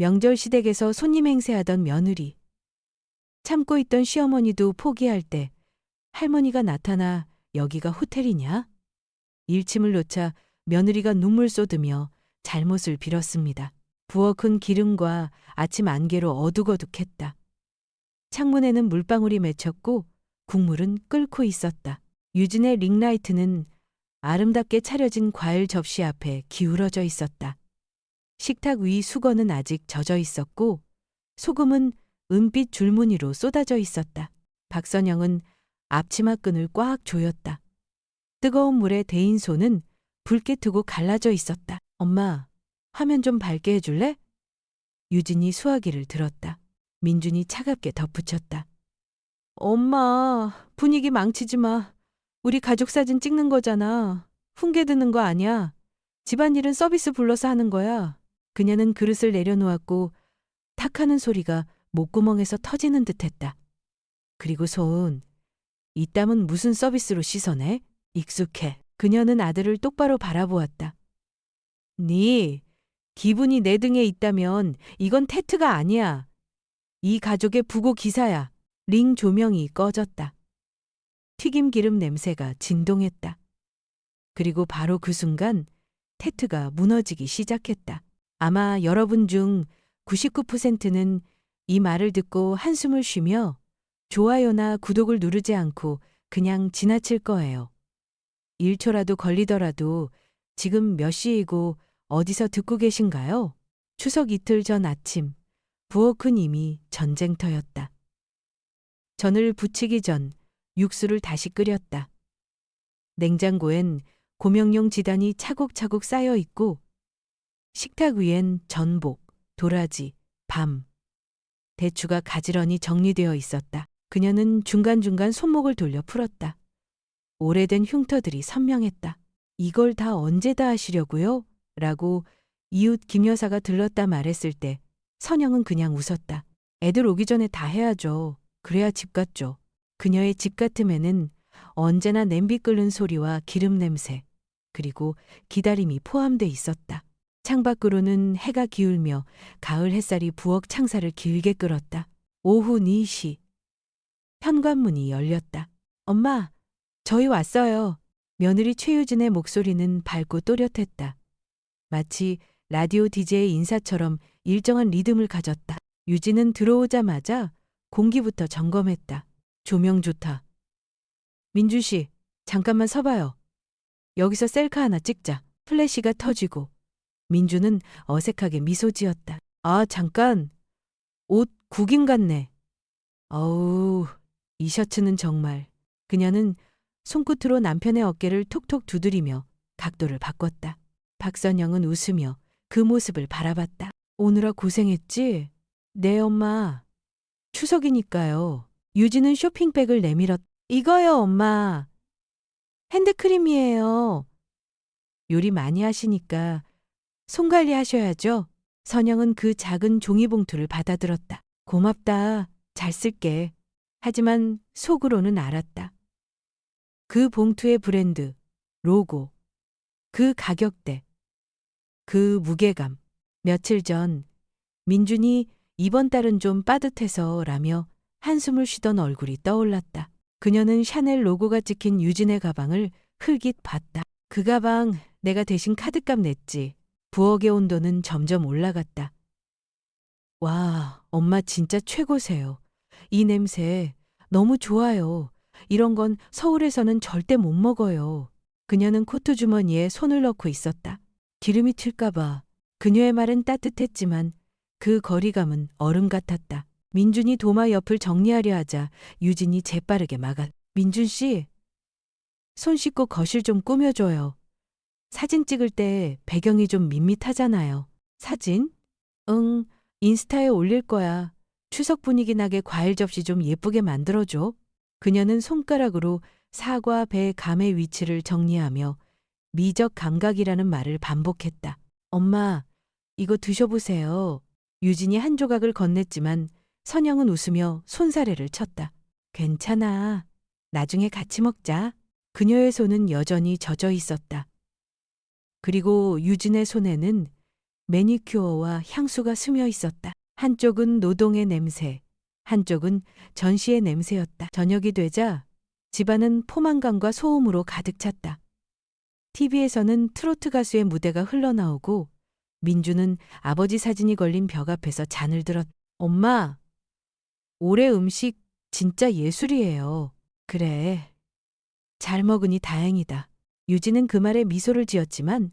명절 시댁에서 손님 행세하던 며느리. 참고 있던 시어머니도 포기할 때 할머니가 나타나 여기가 호텔이냐? 일침을 놓자 며느리가 눈물 쏟으며 잘못을 빌었습니다. 부엌은 기름과 아침 안개로 어둑어둑했다. 창문에는 물방울이 맺혔고 국물은 끓고 있었다. 유진의 링라이트는 아름답게 차려진 과일 접시 앞에 기울어져 있었다. 식탁 위 수건은 아직 젖어 있었고 소금은 은빛 줄무늬로 쏟아져 있었다. 박선영은 앞치마 끈을 꽉 조였다. 뜨거운 물에 데인 손은 붉게 트고 갈라져 있었다. 엄마, 화면 좀 밝게 해줄래? 유진이 수화기를 들었다. 민준이 차갑게 덧붙였다. 엄마, 분위기 망치지 마. 우리 가족 사진 찍는 거잖아. 훈계 드는 거 아니야. 집안일은 서비스 불러서 하는 거야. 그녀는 그릇을 내려놓았고 탁 하는 소리가 목구멍에서 터지는 듯했다. 그리고 손, 이 땀은 무슨 서비스로 씻어내? 익숙해. 그녀는 아들을 똑바로 바라보았다. 네, 기분이 내 등에 있다면 이건 태트가 아니야. 이 가족의 부고 기사야. 링 조명이 꺼졌다. 튀김 기름 냄새가 진동했다. 그리고 바로 그 순간 태트가 무너지기 시작했다. 아마 여러분 중 99%는 이 말을 듣고 한숨을 쉬며 좋아요나 구독을 누르지 않고 그냥 지나칠 거예요. 1초라도 걸리더라도 지금 몇 시이고 어디서 듣고 계신가요? 추석 이틀 전 아침, 부엌은 이미 전쟁터였다. 전을 부치기 전 육수를 다시 끓였다. 냉장고엔 고명용 지단이 차곡차곡 쌓여 있고 식탁 위엔 전복, 도라지, 밤, 대추가 가지런히 정리되어 있었다. 그녀는 중간중간 손목을 돌려 풀었다. 오래된 흉터들이 선명했다. 이걸 다 언제 다 하시려고요? 라고 이웃 김 여사가 들렀다 말했을 때 선영은 그냥 웃었다. 애들 오기 전에 다 해야죠. 그래야 집 같죠. 그녀의 집 같음에는 언제나 냄비 끓는 소리와 기름 냄새, 그리고 기다림이 포함돼 있었다. 창밖으로는 해가 기울며 가을 햇살이 부엌 창살을 길게 끌었다. 오후 4시. 현관문이 열렸다. 엄마, 저희 왔어요. 며느리 최유진의 목소리는 밝고 또렷했다. 마치 라디오 DJ 인사처럼 일정한 리듬을 가졌다. 유진은 들어오자마자 공기부터 점검했다. 조명 좋다. 민준 씨, 잠깐만 서봐요. 여기서 셀카 하나 찍자. 플래시가 터지고 민준은 어색하게 미소 지었다. 아, 잠깐. 옷 국인 같네. 어우, 이 셔츠는 정말. 그녀는 손끝으로 남편의 어깨를 톡톡 두드리며 각도를 바꿨다. 박선영은 웃으며 그 모습을 바라봤다. 오느라 고생했지? 네, 엄마. 추석이니까요. 유진은 쇼핑백을 내밀었다. 이거요, 엄마. 핸드크림이에요. 요리 많이 하시니까 손 관리하셔야죠. 선영은 그 작은 종이봉투를 받아들었다. 고맙다. 잘 쓸게. 하지만 속으로는 알았다. 그 봉투의 브랜드, 로고, 그 가격대, 그 무게감. 며칠 전 민준이 이번 달은 좀 빠듯해서 라며 한숨을 쉬던 얼굴이 떠올랐다. 그녀는 샤넬 로고가 찍힌 유진의 가방을 흘깃 봤다. 그 가방 내가 대신 카드값 냈지. 부엌의 온도는 점점 올라갔다. 와, 엄마 진짜 최고세요. 이 냄새 너무 좋아요. 이런 건 서울에서는 절대 못 먹어요. 그녀는 코트 주머니에 손을 넣고 있었다. 기름이 튈까봐. 그녀의 말은 따뜻했지만 그 거리감은 얼음 같았다. 민준이 도마 옆을 정리하려 하자 유진이 재빠르게 막았다. 민준 씨, 손 씻고 거실 좀 꾸며줘요. 사진 찍을 때 배경이 좀 밋밋하잖아요. 사진? 응, 인스타에 올릴 거야. 추석 분위기 나게 과일 접시 좀 예쁘게 만들어줘. 그녀는 손가락으로 사과, 배, 감의 위치를 정리하며 미적 감각이라는 말을 반복했다. 엄마, 이거 드셔보세요. 유진이 한 조각을 건넸지만 선영은 웃으며 손사래를 쳤다. 괜찮아. 나중에 같이 먹자. 그녀의 손은 여전히 젖어 있었다. 그리고 유진의 손에는 매니큐어와 향수가 스며 있었다. 한쪽은 노동의 냄새, 한쪽은 전시의 냄새였다. 저녁이 되자 집안은 포만감과 소음으로 가득 찼다. TV에서는 트로트 가수의 무대가 흘러나오고 민주는 아버지 사진이 걸린 벽 앞에서 잔을 들었다. 엄마, 올해 음식 진짜 예술이에요. 그래. 잘 먹으니 다행이다. 유진은 그 말에 미소를 지었지만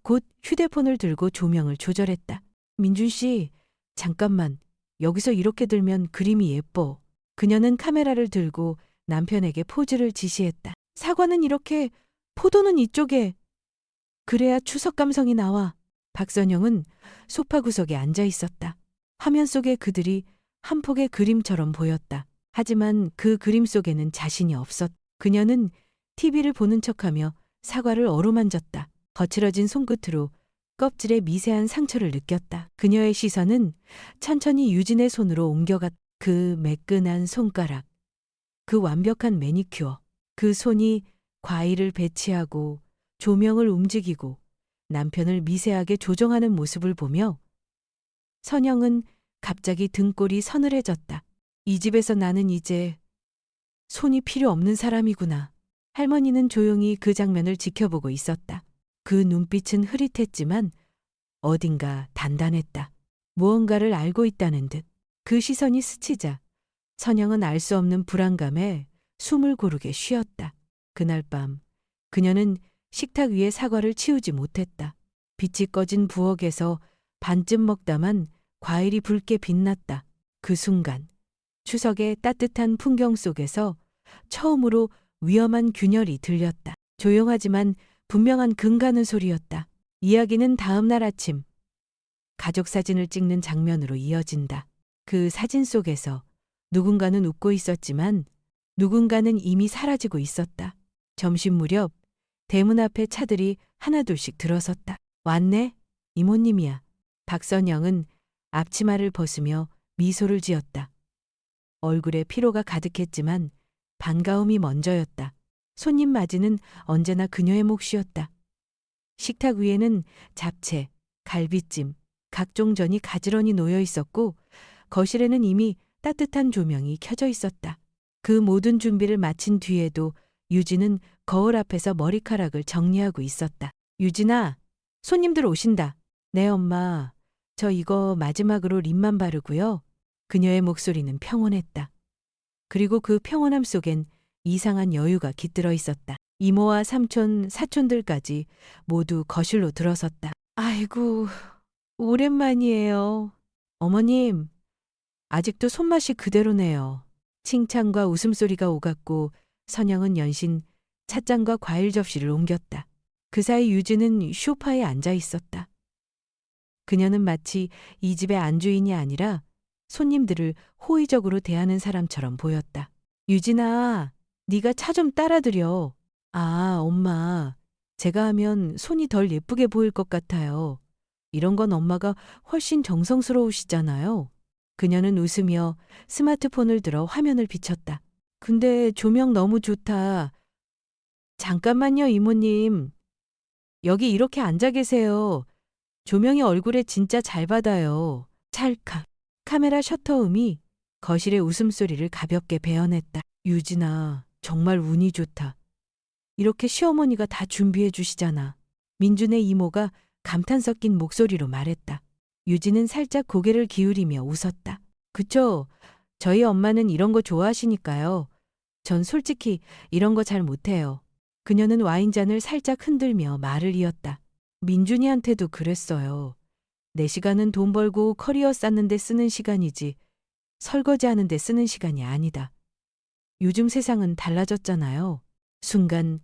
곧 휴대폰을 들고 조명을 조절했다. 민준 씨, 잠깐만. 여기서 이렇게 들면 그림이 예뻐. 그녀는 카메라를 들고 남편에게 포즈를 지시했다. 사과는 이렇게, 포도는 이쪽에. 그래야 추석 감성이 나와. 박선영은 소파 구석에 앉아 있었다. 화면 속의 그들이 한 폭의 그림처럼 보였다. 하지만 그 그림 속에는 자신이 없었다. 그녀는 TV를 보는 척하며 사과를 어루만졌다. 거칠어진 손끝으로 껍질의 미세한 상처를 느꼈다. 그녀의 시선은 천천히 유진의 손으로 옮겨갔다. 그 매끈한 손가락, 그 완벽한 매니큐어, 그 손이 과일을 배치하고 조명을 움직이고 남편을 미세하게 조정하는 모습을 보며 선영은 갑자기 등골이 서늘해졌다. 이 집에서 나는 이제 손이 필요 없는 사람이구나. 할머니는 조용히 그 장면을 지켜보고 있었다. 그 눈빛은 흐릿했지만 어딘가 단단했다. 무언가를 알고 있다는 듯. 그 시선이 스치자 선영은 알 수 없는 불안감에 숨을 고르게 쉬었다. 그날 밤 그녀는 식탁 위에 사과를 치우지 못했다. 빛이 꺼진 부엌에서 반쯤 먹다만 과일이 붉게 빛났다. 그 순간 추석의 따뜻한 풍경 속에서 처음으로 위험한 균열이 들렸다. 조용하지만 분명한 금 가는 소리였다. 이야기는 다음 날 아침 가족 사진을 찍는 장면으로 이어진다. 그 사진 속에서 누군가는 웃고 있었지만 누군가는 이미 사라지고 있었다. 점심 무렵 대문 앞에 차들이 하나둘씩 들어섰다. 왔네? 이모님이야. 박선영은 앞치마를 벗으며 미소를 지었다. 얼굴에 피로가 가득했지만 반가움이 먼저였다. 손님 맞이는 언제나 그녀의 몫이었다. 식탁 위에는 잡채, 갈비찜, 각종 전이 가지런히 놓여 있었고 거실에는 이미 따뜻한 조명이 켜져 있었다. 그 모든 준비를 마친 뒤에도 유진은 거울 앞에서 머리카락을 정리하고 있었다. 유진아, 손님들 오신다. 네, 엄마. 저 이거 마지막으로 립만 바르고요. 그녀의 목소리는 평온했다. 그리고 그 평온함 속엔 이상한 여유가 깃들어 있었다. 이모와 삼촌, 사촌들까지 모두 거실로 들어섰다. 아이고, 오랜만이에요. 어머님, 아직도 손맛이 그대로네요. 칭찬과 웃음소리가 오갔고 선영은 연신 찻잔과 과일 접시를 옮겼다. 그 사이 유진은 소파에 앉아 있었다. 그녀는 마치 이 집의 안주인이 아니라 손님들을 호의적으로 대하는 사람처럼 보였다. 유진아, 네가 차 좀 따라드려. 아, 엄마. 제가 하면 손이 덜 예쁘게 보일 것 같아요. 이런 건 엄마가 훨씬 정성스러우시잖아요. 그녀는 웃으며 스마트폰을 들어 화면을 비췄다. 근데 조명 너무 좋다. 잠깐만요, 이모님. 여기 이렇게 앉아 계세요. 조명이 얼굴에 진짜 잘 받아요. 찰칵. 카메라 셔터음이 거실의 웃음소리를 가볍게 베어냈다. 유진아, 정말 운이 좋다. 이렇게 시어머니가 다 준비해 주시잖아. 민준의 이모가 감탄 섞인 목소리로 말했다. 유진은 살짝 고개를 기울이며 웃었다. 그쵸? 저희 엄마는 이런 거 좋아하시니까요. 전 솔직히 이런 거 잘 못해요. 그녀는 와인잔을 살짝 흔들며 말을 이었다. 민준이한테도 그랬어요. 내 시간은 돈 벌고 커리어 쌓는 데 쓰는 시간이지 설거지하는 데 쓰는 시간이 아니다. 요즘 세상은 달라졌잖아요. 순간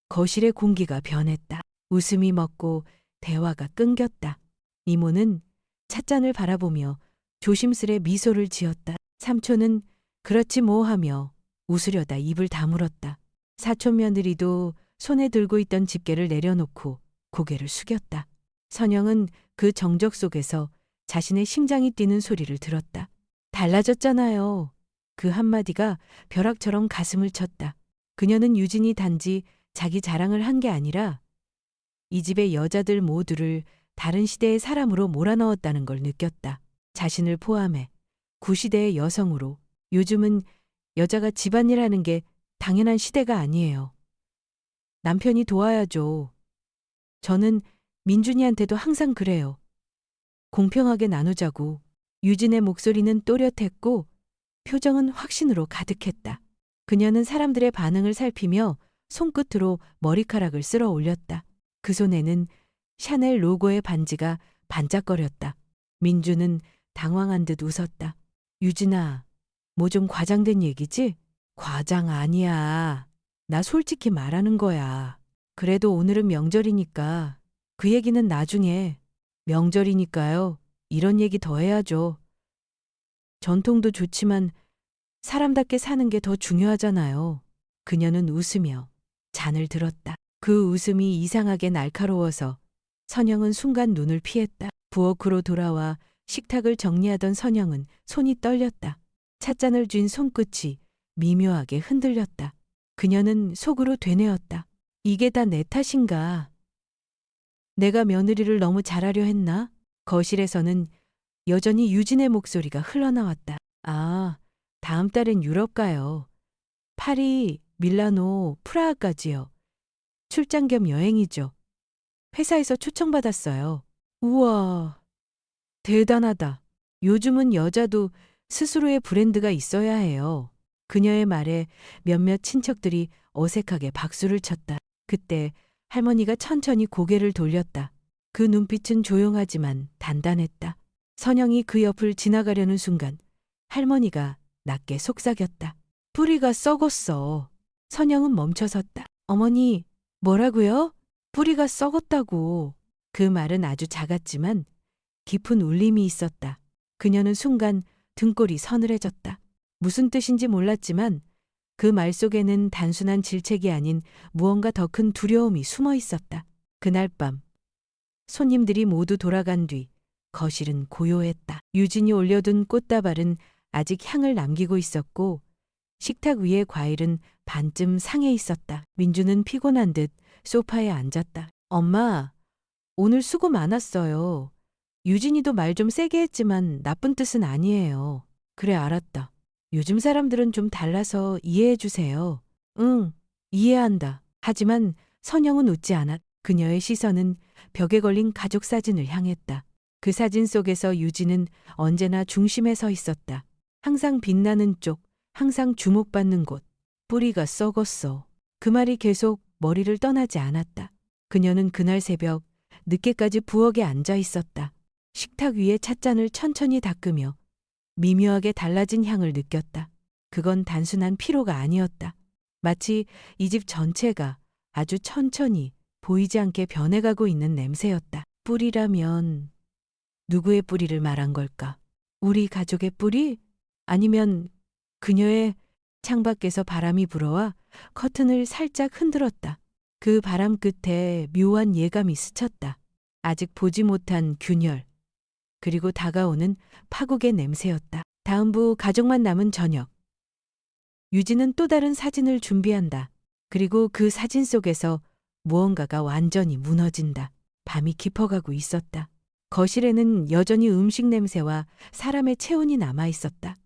거실의 공기가 변했다. 웃음이 멎고 대화가 끊겼다. 이모는 찻잔을 바라보며 조심스레 미소를 지었다. 삼촌은 그렇지 뭐 하며 웃으려다 입을 다물었다. 사촌 며느리도 손에 들고 있던 집게를 내려놓고 고개를 숙였다. 선영은 그 정적 속에서 자신의 심장이 뛰는 소리를 들었다. 달라졌잖아요. 그 한마디가 벼락처럼 가슴을 쳤다. 그녀는 유진이 단지 자기 자랑을 한 게 아니라 이 집의 여자들 모두를 다른 시대의 사람으로 몰아넣었다는 걸 느꼈다. 자신을 포함해 구시대의 여성으로. 요즘은 여자가 집안일하는 게 당연한 시대가 아니에요. 남편이 도와야죠. 저는 민준이한테도 항상 그래요. 공평하게 나누자고. 유진의 목소리는 또렷했고 표정은 확신으로 가득했다. 그녀는 사람들의 반응을 살피며 손끝으로 머리카락을 쓸어 올렸다. 그 손에는 샤넬 로고의 반지가 반짝거렸다. 민주는 당황한 듯 웃었다. 유진아, 뭐 좀 과장된 얘기지? 과장 아니야. 나 솔직히 말하는 거야. 그래도 오늘은 명절이니까 그 얘기는 나중에. 명절이니까요. 이런 얘기 더 해야죠. 전통도 좋지만 사람답게 사는 게 더 중요하잖아요. 그녀는 웃으며 잔을 들었다. 그 웃음이 이상하게 날카로워서 선영은 순간 눈을 피했다. 부엌으로 돌아와 식탁을 정리하던 선영은 손이 떨렸다. 찻잔을 쥔 손끝이 미묘하게 흔들렸다. 그녀는 속으로 되뇌었다. 이게 다 내 탓인가? 내가 며느리를 너무 잘하려 했나? 거실에서는 여전히 유진의 목소리가 흘러나왔다. 아, 다음 달엔 유럽 가요. 파리, 밀라노, 프라하까지요. 출장 겸 여행이죠. 회사에서 초청받았어요. 우와, 대단하다. 요즘은 여자도 스스로의 브랜드가 있어야 해요. 그녀의 말에 몇몇 친척들이 어색하게 박수를 쳤다. 그때 할머니가 천천히 고개를 돌렸다. 그 눈빛은 조용하지만 단단했다. 선영이 그 옆을 지나가려는 순간 할머니가 낮게 속삭였다. 뿌리가 썩었어. 선영은 멈춰섰다. 어머니, 뭐라고요? 뿌리가 썩었다고. 그 말은 아주 작았지만 깊은 울림이 있었다. 그녀는 순간 등골이 서늘해졌다. 무슨 뜻인지 몰랐지만 그 말 속에는 단순한 질책이 아닌 무언가 더 큰 두려움이 숨어 있었다. 그날 밤 손님들이 모두 돌아간 뒤 거실은 고요했다. 유진이 올려둔 꽃다발은 아직 향을 남기고 있었고 식탁 위의 과일은 반쯤 상해 있었다. 민주는 피곤한 듯 소파에 앉았다. 엄마, 오늘 수고 많았어요. 유진이도 말 좀 세게 했지만 나쁜 뜻은 아니에요. 그래, 알았다. 요즘 사람들은 좀 달라서 이해해 주세요. 응, 이해한다. 하지만 선영은 웃지 않았. 그녀의 시선은 벽에 걸린 가족 사진을 향했다. 그 사진 속에서 유진은 언제나 중심에 서 있었다. 항상 빛나는 쪽, 항상 주목받는 곳. 뿌리가 썩었어. 그 말이 계속 머리를 떠나지 않았다. 그녀는 그날 새벽 늦게까지 부엌에 앉아 있었다. 식탁 위에 찻잔을 천천히 닦으며 미묘하게 달라진 향을 느꼈다. 그건 단순한 피로가 아니었다. 마치 이 집 전체가 아주 천천히 보이지 않게 변해가고 있는 냄새였다. 뿌리라면 누구의 뿌리를 말한 걸까? 우리 가족의 뿌리? 아니면 그녀의. 창밖에서 바람이 불어와 커튼을 살짝 흔들었다. 그 바람 끝에 묘한 예감이 스쳤다. 아직 보지 못한 균열, 그리고 다가오는 파국의 냄새였다. 다음 부 가족만 남은 저녁. 유진은 또 다른 사진을 준비한다. 그리고 그 사진 속에서 무언가가 완전히 무너진다. 밤이 깊어가고 있었다. 거실에는 여전히 음식 냄새와 사람의 체온이 남아 있었다.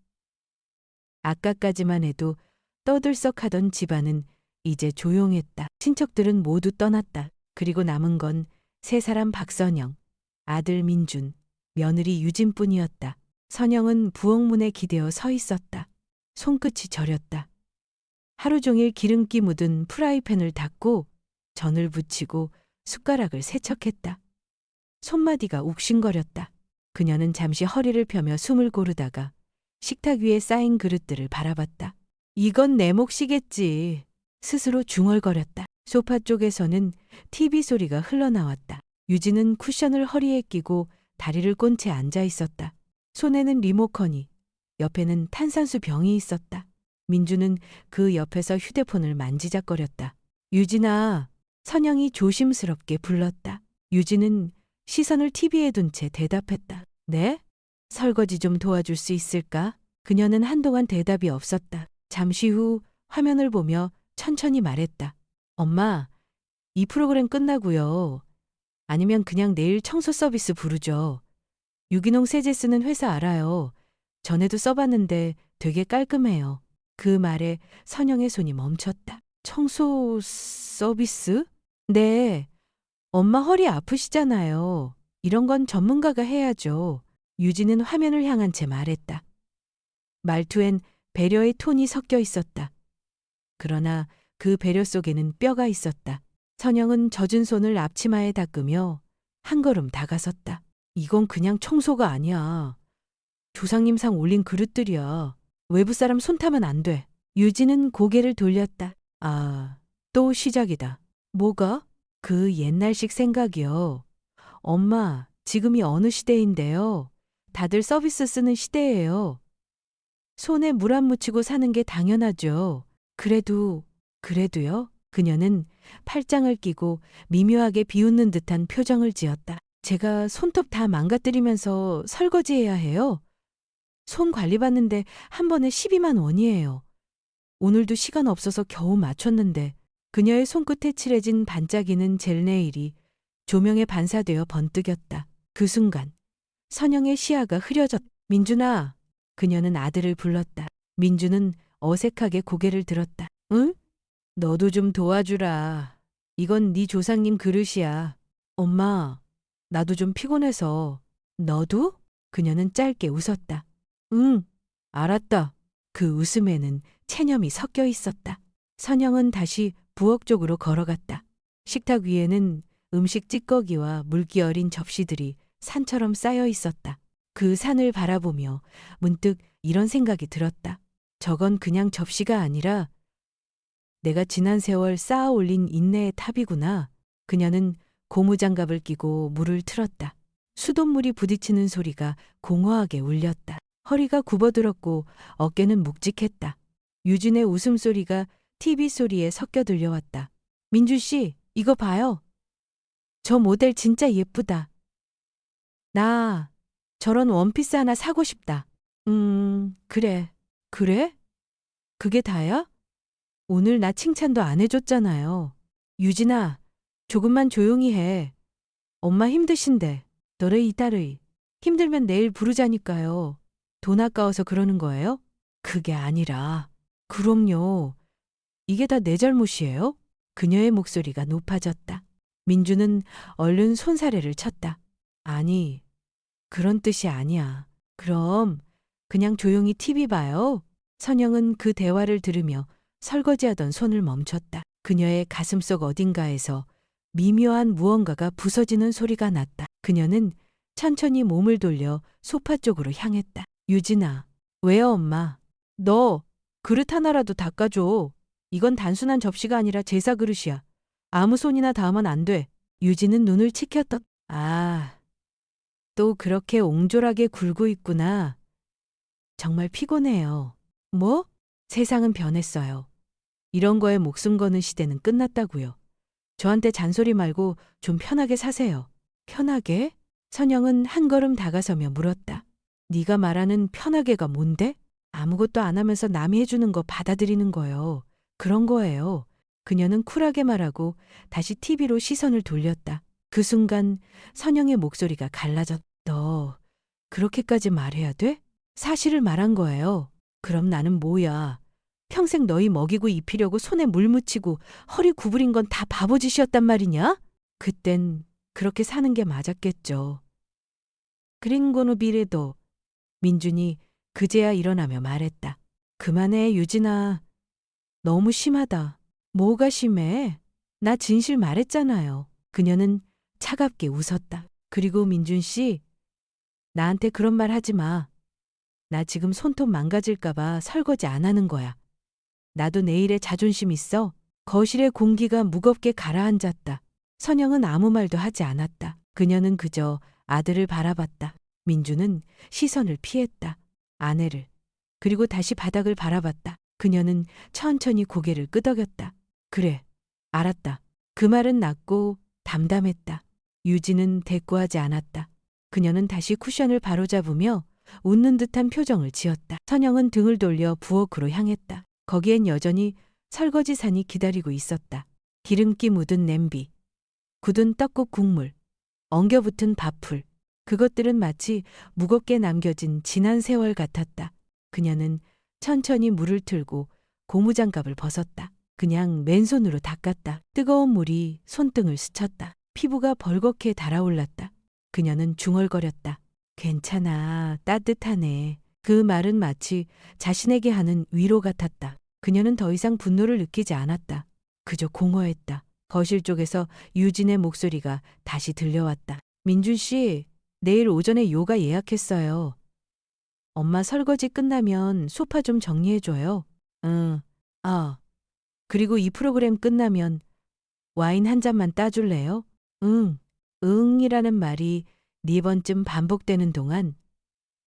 아까까지만 해도 떠들썩하던 집안은 이제 조용했다. 친척들은 모두 떠났다. 그리고 남은 건 세 사람 박선영, 아들 민준, 며느리 유진뿐이었다. 선영은 부엌문에 기대어 서 있었다. 손끝이 저렸다. 하루 종일 기름기 묻은 프라이팬을 닦고 전을 붙이고 숟가락을 세척했다. 손마디가 욱신거렸다. 그녀는 잠시 허리를 펴며 숨을 고르다가 식탁 위에 쌓인 그릇들을 바라봤다. 이건 내 몫이겠지. 스스로 중얼거렸다. 소파 쪽에서는 TV 소리가 흘러나왔다. 유진은 쿠션을 허리에 끼고 다리를 꼰 채 앉아 있었다. 손에는 리모컨이, 옆에는 탄산수 병이 있었다. 민주는 그 옆에서 휴대폰을 만지작거렸다. 유진아, 선영이 조심스럽게 불렀다. 유진은 시선을 TV에 둔 채 대답했다. 네? 설거지 좀 도와줄 수 있을까? 그녀는 한동안 대답이 없었다. 잠시 후 화면을 보며 천천히 말했다. 엄마, 이 프로그램 끝나고요. 아니면 그냥 내일 청소 서비스 부르죠. 유기농 세제 쓰는 회사 알아요. 전에도 써봤는데 되게 깔끔해요. 그 말에 선영의 손이 멈췄다. 청소 서비스? 네. 엄마 허리 아프시잖아요. 이런 건 전문가가 해야죠. 유진은 화면을 향한 채 말했다. 말투엔 배려의 톤이 섞여 있었다. 그러나 그 배려 속에는 뼈가 있었다. 선영은 젖은 손을 앞치마에 닦으며 한 걸음 다가섰다. 이건 그냥 청소가 아니야. 조상님상 올린 그릇들이야. 외부 사람 손 타면 안 돼. 유진은 고개를 돌렸다. 아, 또 시작이다. 뭐가? 그 옛날식 생각이요. 엄마, 지금이 어느 시대인데요. 다들 서비스 쓰는 시대예요. 손에 물 안 묻히고 사는 게 당연하죠. 그래도요? 그녀는 팔짱을 끼고 미묘하게 비웃는 듯한 표정을 지었다. 제가 손톱 다 망가뜨리면서 설거지해야 해요. 손 관리받는데 한 번에 12만 원이에요. 오늘도 시간 없어서 겨우 맞췄는데 그녀의 손끝에 칠해진 반짝이는 젤네일이 조명에 반사되어 번뜩였다. 그 순간 선영의 시야가 흐려졌다. 민준아. 그녀는 아들을 불렀다. 민준은 어색하게 고개를 들었다. 응? 너도 좀 도와주라. 이건 네 조상님 그릇이야. 엄마, 나도 좀 피곤해서. 너도? 그녀는 짧게 웃었다. 응, 알았다. 그 웃음에는 체념이 섞여 있었다. 선영은 다시 부엌 쪽으로 걸어갔다. 식탁 위에는 음식 찌꺼기와 물기 어린 접시들이 산처럼 쌓여 있었다. 그 산을 바라보며 문득 이런 생각이 들었다. 저건 그냥 접시가 아니라 내가 지난 세월 쌓아 올린 인내의 탑이구나. 그녀는 고무장갑을 끼고 물을 틀었다. 수돗물이 부딪히는 소리가 공허하게 울렸다. 허리가 굽어들었고 어깨는 묵직했다. 유진의 웃음소리가 TV 소리에 섞여 들려왔다. 민준 씨, 이거 봐요. 저 모델 진짜 예쁘다. 나 저런 원피스 하나 사고 싶다. 그래. 그래? 그게 다야? 오늘 나 칭찬도 안 해줬잖아요. 유진아, 조금만 조용히 해. 엄마 힘드신데. 너를 이따르이. 힘들면 내일 부르자니까요. 돈 아까워서 그러는 거예요? 그게 아니라. 그럼요. 이게 다 내 잘못이에요? 그녀의 목소리가 높아졌다. 민주는 얼른 손사래를 쳤다. 아니, 그런 뜻이 아니야. 그럼 그냥 조용히 TV 봐요. 선영은 그 대화를 들으며 설거지하던 손을 멈췄다. 그녀의 가슴속 어딘가에서 미묘한 무언가가 부서지는 소리가 났다. 그녀는 천천히 몸을 돌려 소파 쪽으로 향했다. 유진아, 왜요 엄마? 너 그릇 하나라도 닦아줘. 이건 단순한 접시가 아니라 제사 그릇이야. 아무 손이나 닿으면 안 돼. 유진은 눈을 치켰다. 아, 또 그렇게 옹졸하게 굴고 있구나. 정말 피곤해요. 뭐? 세상은 변했어요. 이런 거에 목숨 거는 시대는 끝났다고요. 저한테 잔소리 말고 좀 편하게 사세요. 편하게? 선영은 한 걸음 다가서며 물었다. 네가 말하는 편하게가 뭔데? 아무것도 안 하면서 남이 해주는 거 받아들이는 거요. 그런 거예요. 그녀는 쿨하게 말하고 다시 TV로 시선을 돌렸다. 그 순간 선영의 목소리가 갈라졌다. 너 그렇게까지 말해야 돼? 사실을 말한 거예요. 그럼 나는 뭐야? 평생 너희 먹이고 입히려고 손에 물 묻히고 허리 구부린 건 다 바보짓이었단 말이냐? 그땐 그렇게 사는 게 맞았겠죠. 그린고노 비레도 민준이 그제야 일어나며 말했다. 그만해 유진아. 너무 심하다. 뭐가 심해? 나 진실 말했잖아요. 그녀는 차갑게 웃었다. 그리고 민준 씨, 나한테 그런 말 하지 마. 나 지금 손톱 망가질까봐 설거지 안 하는 거야. 나도 내일에 자존심 있어. 거실의 공기가 무겁게 가라앉았다. 선영은 아무 말도 하지 않았다. 그녀는 그저 아들을 바라봤다. 민주는 시선을 피했다. 아내를. 그리고 다시 바닥을 바라봤다. 그녀는 천천히 고개를 끄덕였다. 그래, 알았다. 그 말은 낮고 담담했다. 유진은 대꾸하지 않았다. 그녀는 다시 쿠션을 바로잡으며 웃는 듯한 표정을 지었다. 선영은 등을 돌려 부엌으로 향했다. 거기엔 여전히 설거지산이 기다리고 있었다. 기름기 묻은 냄비, 굳은 떡국 국물, 엉겨붙은 밥풀. 그것들은 마치 무겁게 남겨진 지난 세월 같았다. 그녀는 천천히 물을 틀고 고무장갑을 벗었다. 그냥 맨손으로 닦았다. 뜨거운 물이 손등을 스쳤다. 피부가 벌겋게 달아올랐다. 그녀는 중얼거렸다. 괜찮아, 따뜻하네. 그 말은 마치 자신에게 하는 위로 같았다. 그녀는 더 이상 분노를 느끼지 않았다. 그저 공허했다. 거실 쪽에서 유진의 목소리가 다시 들려왔다. 민준 씨, 내일 오전에 요가 예약했어요. 엄마 설거지 끝나면 소파 좀 정리해줘요. 응, 그리고 이 프로그램 끝나면 와인 한 잔만 따줄래요? 응, 응이라는 말이 4번쯤 반복되는 동안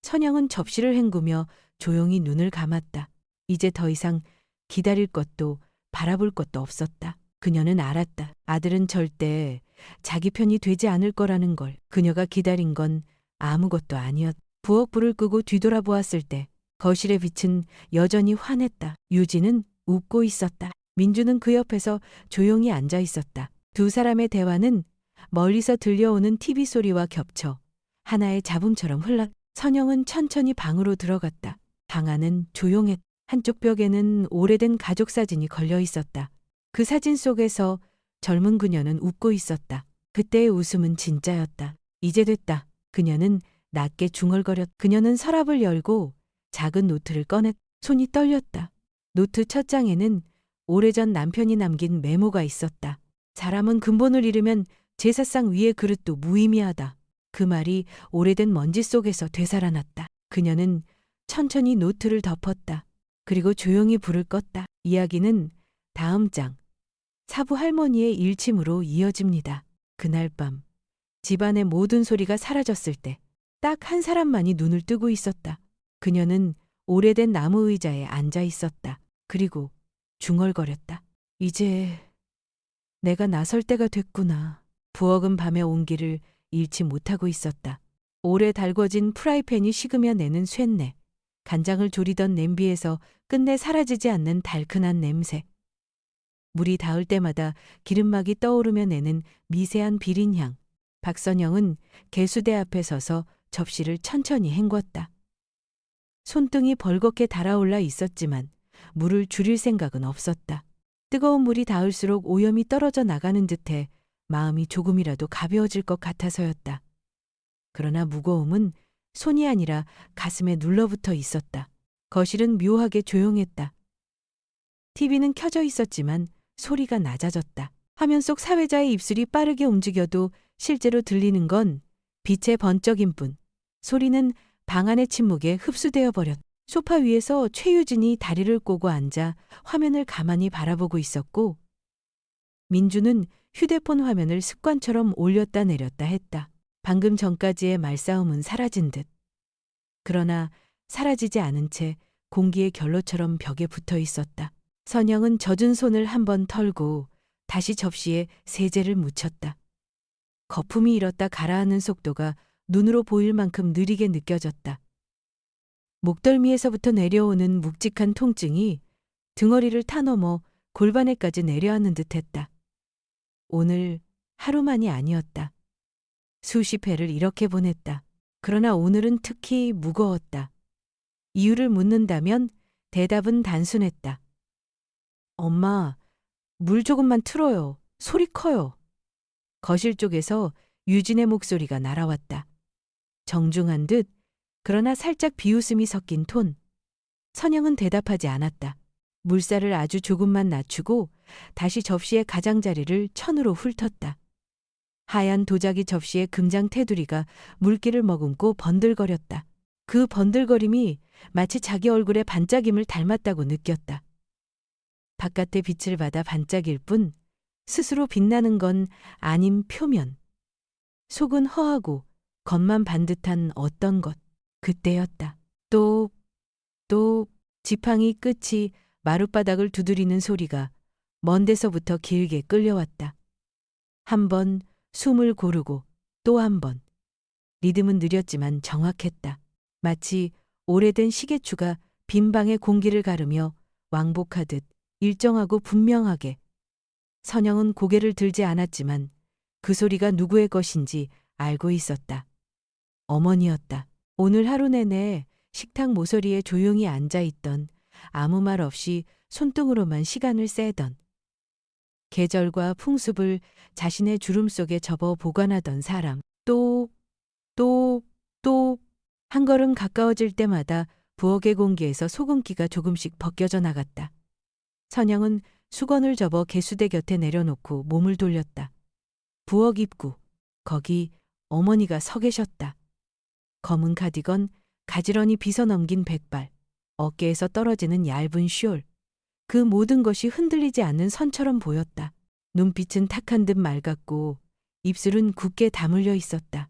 선영은 접시를 헹구며 조용히 눈을 감았다. 이제 더 이상 기다릴 것도 바라볼 것도 없었다. 그녀는 알았다. 아들은 절대 자기 편이 되지 않을 거라는 걸. 그녀가 기다린 건 아무것도 아니었다. 부엌 불을 끄고 뒤돌아보았을 때 거실의 빛은 여전히 환했다. 유진은 웃고 있었다. 민주는 그 옆에서 조용히 앉아 있었다. 두 사람의 대화는 멀리서 들려오는 TV 소리와 겹쳐 하나의 잡음처럼 흘렀다. 선영은 천천히 방으로 들어갔다. 방 안은 조용했다. 한쪽 벽에는 오래된 가족 사진이 걸려 있었다. 그 사진 속에서 젊은 그녀는 웃고 있었다. 그때의 웃음은 진짜였다. 이제 됐다. 그녀는 낮게 중얼거렸다. 그녀는 서랍을 열고 작은 노트를 꺼냈다. 손이 떨렸다. 노트 첫 장에는 오래전 남편이 남긴 메모가 있었다. 사람은 근본을 잃으면 제사상 위의 그릇도 무의미하다. 그 말이 오래된 먼지 속에서 되살아났다. 그녀는 천천히 노트를 덮었다. 그리고 조용히 불을 껐다. 이야기는 다음 장, 사부 할머니의 일침으로 이어집니다. 그날 밤, 집안의 모든 소리가 사라졌을 때 딱 한 사람만이 눈을 뜨고 있었다. 그녀는 오래된 나무 의자에 앉아 있었다. 그리고 중얼거렸다. 이제 내가 나설 때가 됐구나. 부엌은 밤의 온기를 잃지 못하고 있었다. 오래 달궈진 프라이팬이 식으며 내는 쇳내, 간장을 졸이던 냄비에서 끝내 사라지지 않는 달큰한 냄새, 물이 닿을 때마다 기름막이 떠오르며 내는 미세한 비린향. 박선영은 개수대 앞에 서서 접시를 천천히 헹궜다. 손등이 벌겋게 달아올라 있었지만 물을 줄일 생각은 없었다. 뜨거운 물이 닿을수록 오염이 떨어져 나가는 듯해 마음이 조금이라도 가벼워질 것 같아서였다. 그러나 무거움은 손이 아니라 가슴에 눌러붙어 있었다. 거실은 묘하게 조용했다. TV는 켜져 있었지만 소리가 낮아졌다. 화면 속 사회자의 입술이 빠르게 움직여도 실제로 들리는 건 빛의 번쩍임 뿐. 소리는 방 안의 침묵에 흡수되어 버렸다. 소파 위에서 최유진이 다리를 꼬고 앉아 화면을 가만히 바라보고 있었고, 민주는 휴대폰 화면을 습관처럼 올렸다 내렸다 했다. 방금 전까지의 말싸움은 사라진 듯. 그러나 사라지지 않은 채 공기의 결로처럼 벽에 붙어 있었다. 선영은 젖은 손을 한번 털고 다시 접시에 세제를 묻혔다. 거품이 일었다 가라앉는 속도가 눈으로 보일 만큼 느리게 느껴졌다. 목덜미에서부터 내려오는 묵직한 통증이 등허리를 타넘어 골반에까지 내려앉는 듯했다. 오늘 하루만이 아니었다. 수십 회를 이렇게 보냈다. 그러나 오늘은 특히 무거웠다. 이유를 묻는다면 대답은 단순했다. 엄마, 물 조금만 틀어요. 소리 커요. 거실 쪽에서 유진의 목소리가 날아왔다. 정중한 듯, 그러나 살짝 비웃음이 섞인 톤. 선영은 대답하지 않았다. 물살을 아주 조금만 낮추고 다시 접시의 가장자리를 천으로 훑었다. 하얀 도자기 접시의 금장 테두리가 물기를 머금고 번들거렸다. 그 번들거림이 마치 자기 얼굴의 반짝임을 닮았다고 느꼈다. 바깥의 빛을 받아 반짝일 뿐 스스로 빛나는 건 아닌 표면. 속은 허하고 겉만 반듯한 어떤 것. 그때였다. 또 지팡이 끝이 마룻바닥을 두드리는 소리가 먼 데서부터 길게 끌려왔다. 한 번 숨을 고르고 또 한 번. 리듬은 느렸지만 정확했다. 마치 오래된 시계추가 빈 방의 공기를 가르며 왕복하듯 일정하고 분명하게. 선영은 고개를 들지 않았지만 그 소리가 누구의 것인지 알고 있었다. 어머니였다. 오늘 하루 내내 식탁 모서리에 조용히 앉아 있던, 아무 말 없이 손등으로만 시간을 쎄던, 계절과 풍습을 자신의 주름 속에 접어 보관하던 사람. 똑, 똑, 똑. 한 걸음 가까워질 때마다 부엌의 공기에서 소금기가 조금씩 벗겨져 나갔다. 선영은 수건을 접어 개수대 곁에 내려놓고 몸을 돌렸다. 부엌 입구. 거기 어머니가 서 계셨다. 검은 카디건, 가지런히 빗어넘긴 백발, 어깨에서 떨어지는 얇은 숄. 그 모든 것이 흔들리지 않는 선처럼 보였다. 눈빛은 탁한 듯 맑았고 입술은 굳게 다물려 있었다.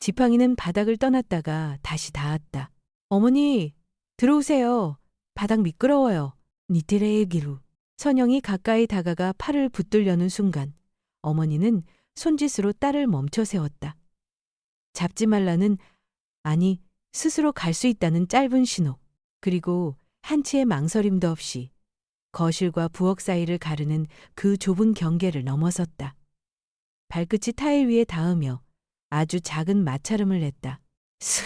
지팡이는 바닥을 떠났다가 다시 닿았다. 어머니, 들어오세요. 바닥 미끄러워요. 니티레의 기루. 선영이 가까이 다가가 팔을 붙들려는 순간 어머니는 손짓으로 딸을 멈춰 세웠다. 잡지 말라는, 아니, 스스로 갈 수 있다는 짧은 신호. 그리고 한치의 망설임도 없이 거실과 부엌 사이를 가르는 그 좁은 경계를 넘어섰다. 발끝이 타일 위에 닿으며 아주 작은 마찰음을 냈다. 스.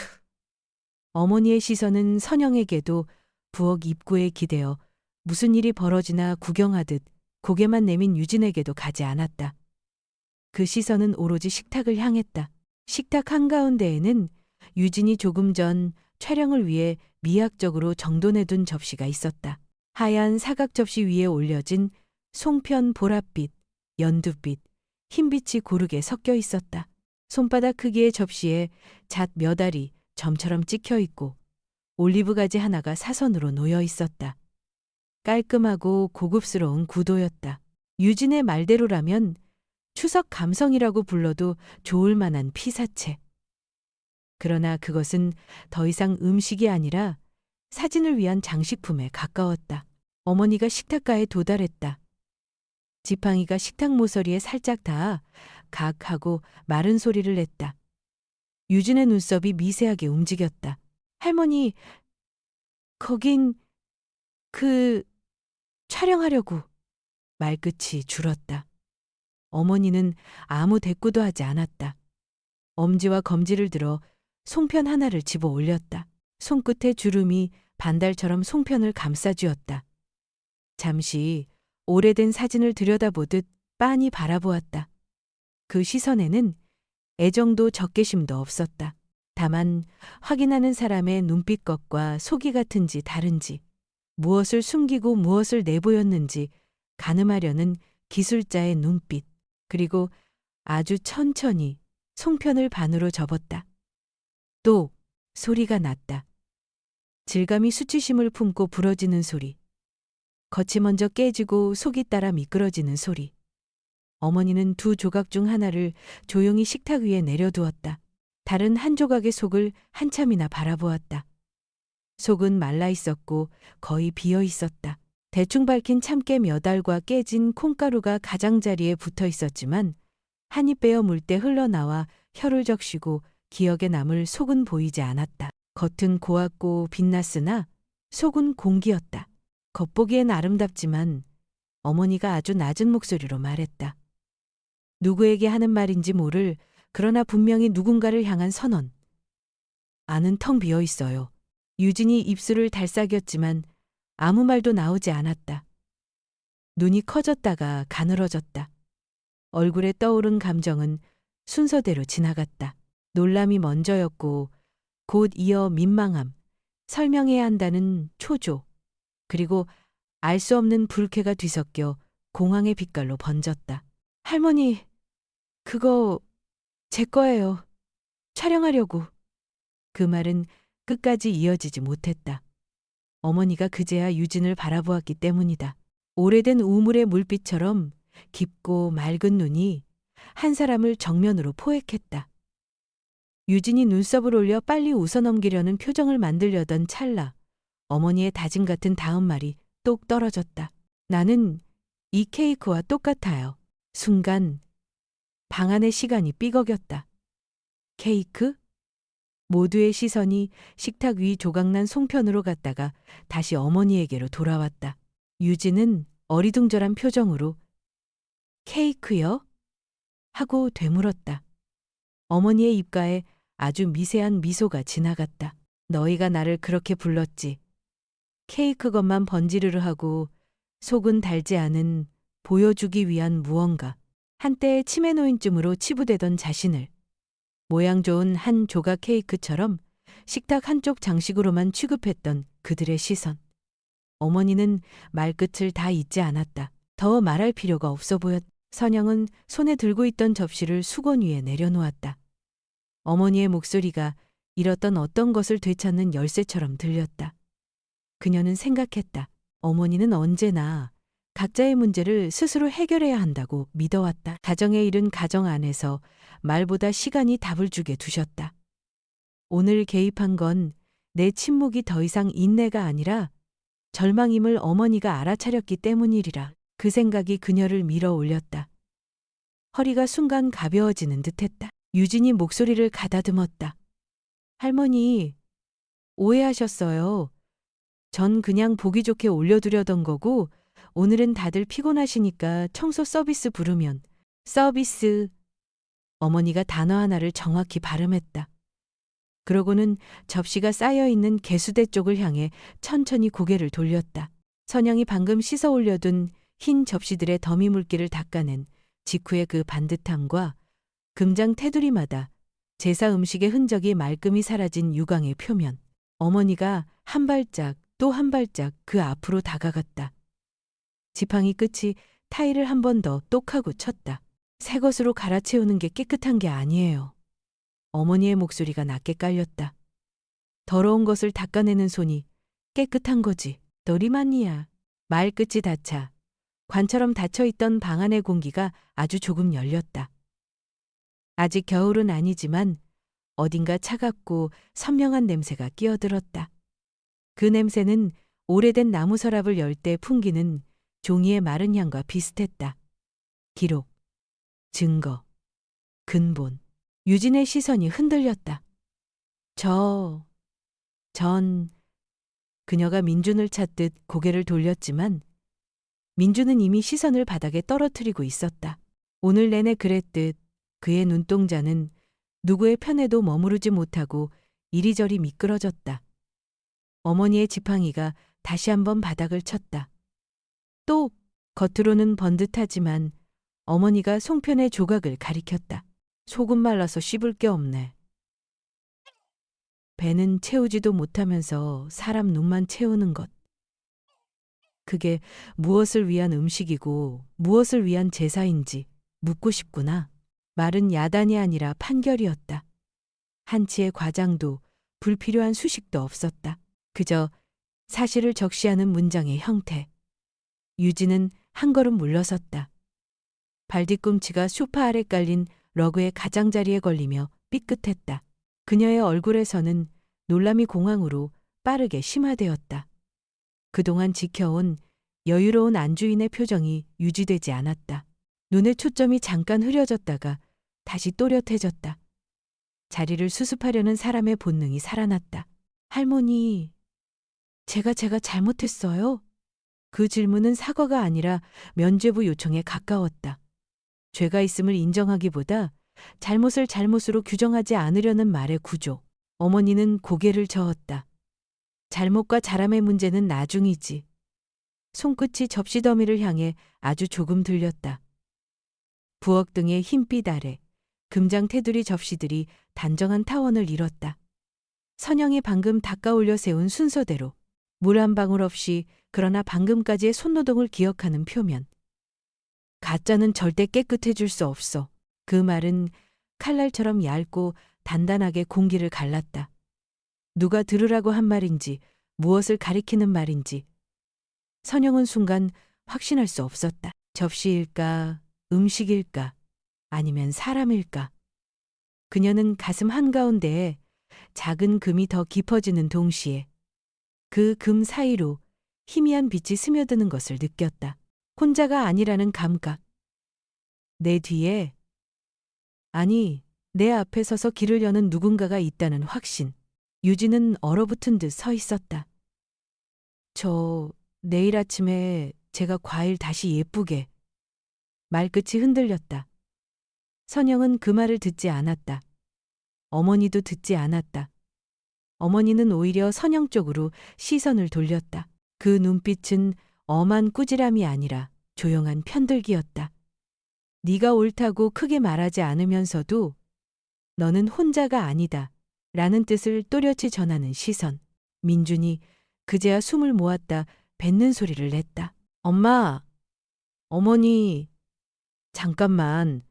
어머니의 시선은 선영에게도 부엌 입구에 기대어 무슨 일이 벌어지나 구경하듯 고개만 내민 유진에게도 가지 않았다. 그 시선은 오로지 식탁을 향했다. 식탁 한가운데에는 유진이 조금 전 촬영을 위해 미학적으로 정돈해둔 접시가 있었다. 하얀 사각 접시 위에 올려진 송편 보랏빛, 연두빛, 흰빛이 고르게 섞여 있었다. 손바닥 크기의 접시에 잣 몇 알이 점처럼 찍혀 있고 올리브 가지 하나가 사선으로 놓여 있었다. 깔끔하고 고급스러운 구도였다. 유진의 말대로라면 추석 감성이라고 불러도 좋을 만한 피사체. 그러나 그것은 더 이상 음식이 아니라 사진을 위한 장식품에 가까웠다. 어머니가 식탁가에 도달했다. 지팡이가 식탁 모서리에 살짝 닿아 각 하고 마른 소리를 냈다. 유진의 눈썹이 미세하게 움직였다. 할머니, 거긴 촬영하려고. 말끝이 줄었다. 어머니는 아무 대꾸도 하지 않았다. 엄지와 검지를 들어 송편 하나를 집어 올렸다. 손끝에 주름이 반달처럼 송편을 감싸쥐었다. 잠시 오래된 사진을 들여다보듯 빤히 바라보았다. 그 시선에는 애정도 적개심도 없었다. 다만 확인하는 사람의 눈빛것과 속이 같은지 다른지, 무엇을 숨기고 무엇을 내보였는지 가늠하려는 기술자의 눈빛, 그리고 아주 천천히 송편을 반으로 접었다. 또 소리가 났다. 질감이 수치심을 품고 부러지는 소리. 겉이 먼저 깨지고 속이 따라 미끄러지는 소리. 어머니는 두 조각 중 하나를 조용히 식탁 위에 내려두었다. 다른 한 조각의 속을 한참이나 바라보았다. 속은 말라 있었고 거의 비어 있었다. 대충 밝힌 참깨 몇 알과 깨진 콩가루가 가장자리에 붙어 있었지만 한 입 베어 물 때 흘러나와 혀를 적시고 기억에 남을 속은 보이지 않았다. 겉은 고왔고 빛났으나 속은 공기였다. 겉보기엔 아름답지만 어머니가 아주 낮은 목소리로 말했다. 누구에게 하는 말인지 모를, 그러나 분명히 누군가를 향한 선언. 안은 텅 비어 있어요. 유진이 입술을 달싹였지만 아무 말도 나오지 않았다. 눈이 커졌다가 가늘어졌다. 얼굴에 떠오른 감정은 순서대로 지나갔다. 놀람이 먼저였고 곧 이어 민망함, 설명해야 한다는 초조, 그리고 알 수 없는 불쾌가 뒤섞여 공황의 빛깔로 번졌다. 할머니, 그거 제 거예요. 촬영하려고. 그 말은 끝까지 이어지지 못했다. 어머니가 그제야 유진을 바라보았기 때문이다. 오래된 우물의 물빛처럼 깊고 맑은 눈이 한 사람을 정면으로 포획했다. 유진이 눈썹을 올려 빨리 웃어넘기려는 표정을 만들려던 찰나 어머니의 다짐 같은 다음 말이 똑 떨어졌다. 나는 이 케이크와 똑같아요. 순간 방 안의 시간이 삐걱였다. 케이크? 모두의 시선이 식탁 위 조각난 송편으로 갔다가 다시 어머니에게로 돌아왔다. 유진은 어리둥절한 표정으로 케이크요? 하고 되물었다. 어머니의 입가에 아주 미세한 미소가 지나갔다. 너희가 나를 그렇게 불렀지. 케이크 겉만 번지르르 하고 속은 달지 않은 보여주기 위한 무언가. 한때의 치매 노인쯤으로 치부되던 자신을 모양 좋은 한 조각 케이크처럼 식탁 한쪽 장식으로만 취급했던 그들의 시선. 어머니는 말끝을 다 잊지 않았다. 더 말할 필요가 없어 보였다. 선영은 손에 들고 있던 접시를 수건 위에 내려놓았다. 어머니의 목소리가 잃었던 어떤 것을 되찾는 열쇠처럼 들렸다. 그녀는 생각했다. 어머니는 언제나 각자의 문제를 스스로 해결해야 한다고 믿어왔다. 가정의 일은 가정 안에서 말보다 시간이 답을 주게 두셨다. 오늘 개입한 건 내 침묵이 더 이상 인내가 아니라 절망임을 어머니가 알아차렸기 때문이리라. 그 생각이 그녀를 밀어 올렸다. 허리가 순간 가벼워지는 듯했다. 유진이 목소리를 가다듬었다. 할머니, 오해하셨어요. 전 그냥 보기 좋게 올려두려던 거고 오늘은 다들 피곤하시니까 청소 서비스 부르면. 서비스. 어머니가 단어 하나를 정확히 발음했다. 그러고는 접시가 쌓여있는 개수대 쪽을 향해 천천히 고개를 돌렸다. 선영이 방금 씻어 올려둔 흰 접시들의 더미 물기를 닦아낸 직후의 그 반듯함과 금장 테두리마다 제사 음식의 흔적이 말끔히 사라진 유광의 표면. 어머니가 한 발짝 또 한 발짝 그 앞으로 다가갔다. 지팡이 끝이 타일을 한 번 더 똑하고 쳤다. 새 것으로 갈아채우는 게 깨끗한 게 아니에요. 어머니의 목소리가 낮게 깔렸다. 더러운 것을 닦아내는 손이 깨끗한 거지. 너리만이야. 말끝이 닫자 관처럼 닫혀있던 방 안의 공기가 아주 조금 열렸다. 아직 겨울은 아니지만 어딘가 차갑고 선명한 냄새가 끼어들었다. 그 냄새는 오래된 나무 서랍을 열 때 풍기는 종이의 마른 향과 비슷했다. 기록, 증거, 근본. 유진의 시선이 흔들렸다. 그녀가 민준을 찾듯 고개를 돌렸지만 민준은 이미 시선을 바닥에 떨어뜨리고 있었다. 오늘 내내 그랬듯 그의 눈동자는 누구의 편에도 머무르지 못하고 이리저리 미끄러졌다. 어머니의 지팡이가 다시 한번 바닥을 쳤다. 또 겉으로는 번듯하지만 어머니가 송편의 조각을 가리켰다. 소금 말라서 씹을 게 없네. 배는 채우지도 못하면서 사람 눈만 채우는 것. 그게 무엇을 위한 음식이고 무엇을 위한 제사인지 묻고 싶구나. 말은 야단이 아니라 판결이었다. 한치의 과장도 불필요한 수식도 없었다. 그저 사실을 적시하는 문장의 형태. 유진은 한 걸음 물러섰다. 발뒤꿈치가 소파 아래 깔린 러그의 가장자리에 걸리며 삐끗했다. 그녀의 얼굴에서는 놀람이 공황으로 빠르게 심화되었다. 그동안 지켜온 여유로운 안주인의 표정이 유지되지 않았다. 눈의 초점이 잠깐 흐려졌다가 다시 또렷해졌다. 자리를 수습하려는 사람의 본능이 살아났다. 할머니, 제가 잘못했어요? 그 질문은 사과가 아니라 면죄부 요청에 가까웠다. 죄가 있음을 인정하기보다 잘못을 잘못으로 규정하지 않으려는 말의 구조. 어머니는 고개를 저었다. 잘못과 잘함의 문제는 나중이지. 손끝이 접시 더미를 향해 아주 조금 들렸다. 부엌 등의 흰빛 아래 금장 테두리 접시들이 단정한 타원을 이뤘다. 선영이 방금 닦아올려 세운 순서대로 물 한 방울 없이 그러나 방금까지의 손노동을 기억하는 표면. 가짜는 절대 깨끗해질 수 없어. 그 말은 칼날처럼 얇고 단단하게 공기를 갈랐다. 누가 들으라고 한 말인지 무엇을 가리키는 말인지 선영은 순간 확신할 수 없었다. 접시일까, 음식일까, 아니면 사람일까. 그녀는 가슴 한가운데에 작은 금이 더 깊어지는 동시에 그 금 사이로 희미한 빛이 스며드는 것을 느꼈다. 혼자가 아니라는 감각. 내 뒤에, 아니, 내 앞에 서서 길을 여는 누군가가 있다는 확신. 유진은 얼어붙은 듯 서 있었다. 내일 아침에 제가 과일 다시 예쁘게. 말끝이 흔들렸다. 선영은 그 말을 듣지 않았다. 어머니도 듣지 않았다. 어머니는 오히려 선영 쪽으로 시선을 돌렸다. 그 눈빛은 엄한 꾸지람이 아니라 조용한 편들기였다. 네가 옳다고 크게 말하지 않으면서도 너는 혼자가 아니다 라는 뜻을 또렷이 전하는 시선. 민준이 그제야 숨을 모았다 뱉는 소리를 냈다. 엄마, 어머니, 잠깐만.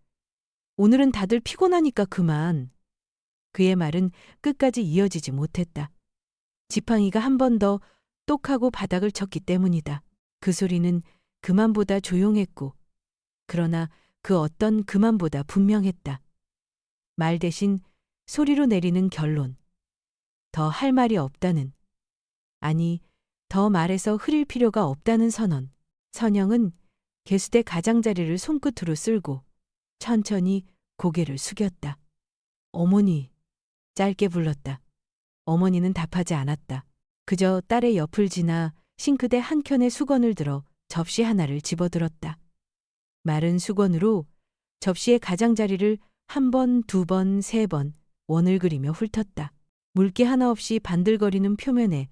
오늘은 다들 피곤하니까 그만. 그의 말은 끝까지 이어지지 못했다. 지팡이가 한 번 더 똑하고 바닥을 쳤기 때문이다. 그 소리는 그만보다 조용했고, 그러나 그 어떤 그만보다 분명했다. 말 대신 소리로 내리는 결론. 더 할 말이 없다는, 아니, 더 말해서 흐릴 필요가 없다는 선언. 선영은 개수대 가장자리를 손끝으로 쓸고 천천히 고개를 숙였다. 어머니, 짧게 불렀다. 어머니는 답하지 않았다. 그저 딸의 옆을 지나 싱크대 한켠에 수건을 들어 접시 하나를 집어들었다. 마른 수건으로 접시의 가장자리를 한 번, 두 번, 세 번 원을 그리며 훑었다. 물기 하나 없이 반들거리는 표면에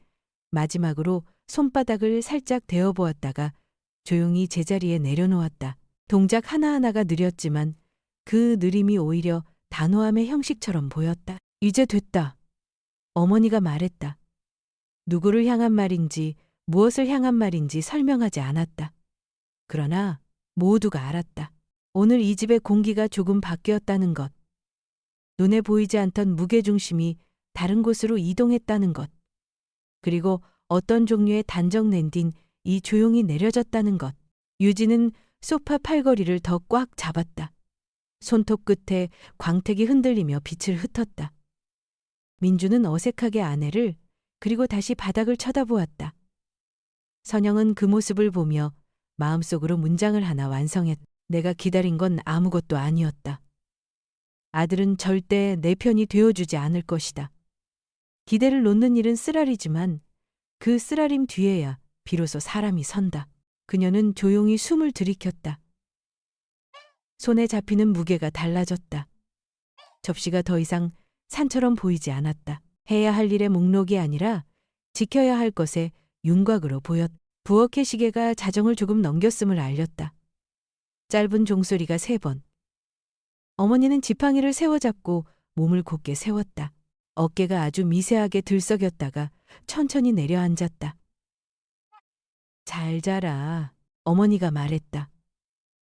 마지막으로 손바닥을 살짝 대어보았다가 조용히 제자리에 내려놓았다. 동작 하나하나가 느렸지만 그 느림이 오히려 단호함의 형식처럼 보였다. 이제 됐다. 어머니가 말했다. 누구를 향한 말인지 무엇을 향한 말인지 설명하지 않았다. 그러나 모두가 알았다. 오늘 이 집의 공기가 조금 바뀌었다는 것. 눈에 보이지 않던 무게중심이 다른 곳으로 이동했다는 것. 그리고 어떤 종류의 단정 랜딩 이 조용히 내려졌다는 것. 유진은 소파 팔걸이를 더 꽉 잡았다. 손톱 끝에 광택이 흔들리며 빛을 흩었다. 민주는 어색하게 아내를 그리고 다시 바닥을 쳐다보았다. 선영은 그 모습을 보며 마음속으로 문장을 하나 완성했다. 내가 기다린 건 아무것도 아니었다. 아들은 절대 내 편이 되어주지 않을 것이다. 기대를 놓는 일은 쓰라리지만 그 쓰라림 뒤에야 비로소 사람이 선다. 그녀는 조용히 숨을 들이켰다. 손에 잡히는 무게가 달라졌다. 접시가 더 이상 산처럼 보이지 않았다. 해야 할 일의 목록이 아니라 지켜야 할 것의 윤곽으로 보였다. 부엌의 시계가 자정을 조금 넘겼음을 알렸다. 짧은 종소리가 3번. 어머니는 지팡이를 세워잡고 몸을 곧게 세웠다. 어깨가 아주 미세하게 들썩였다가 천천히 내려앉았다. 잘 자라. 어머니가 말했다.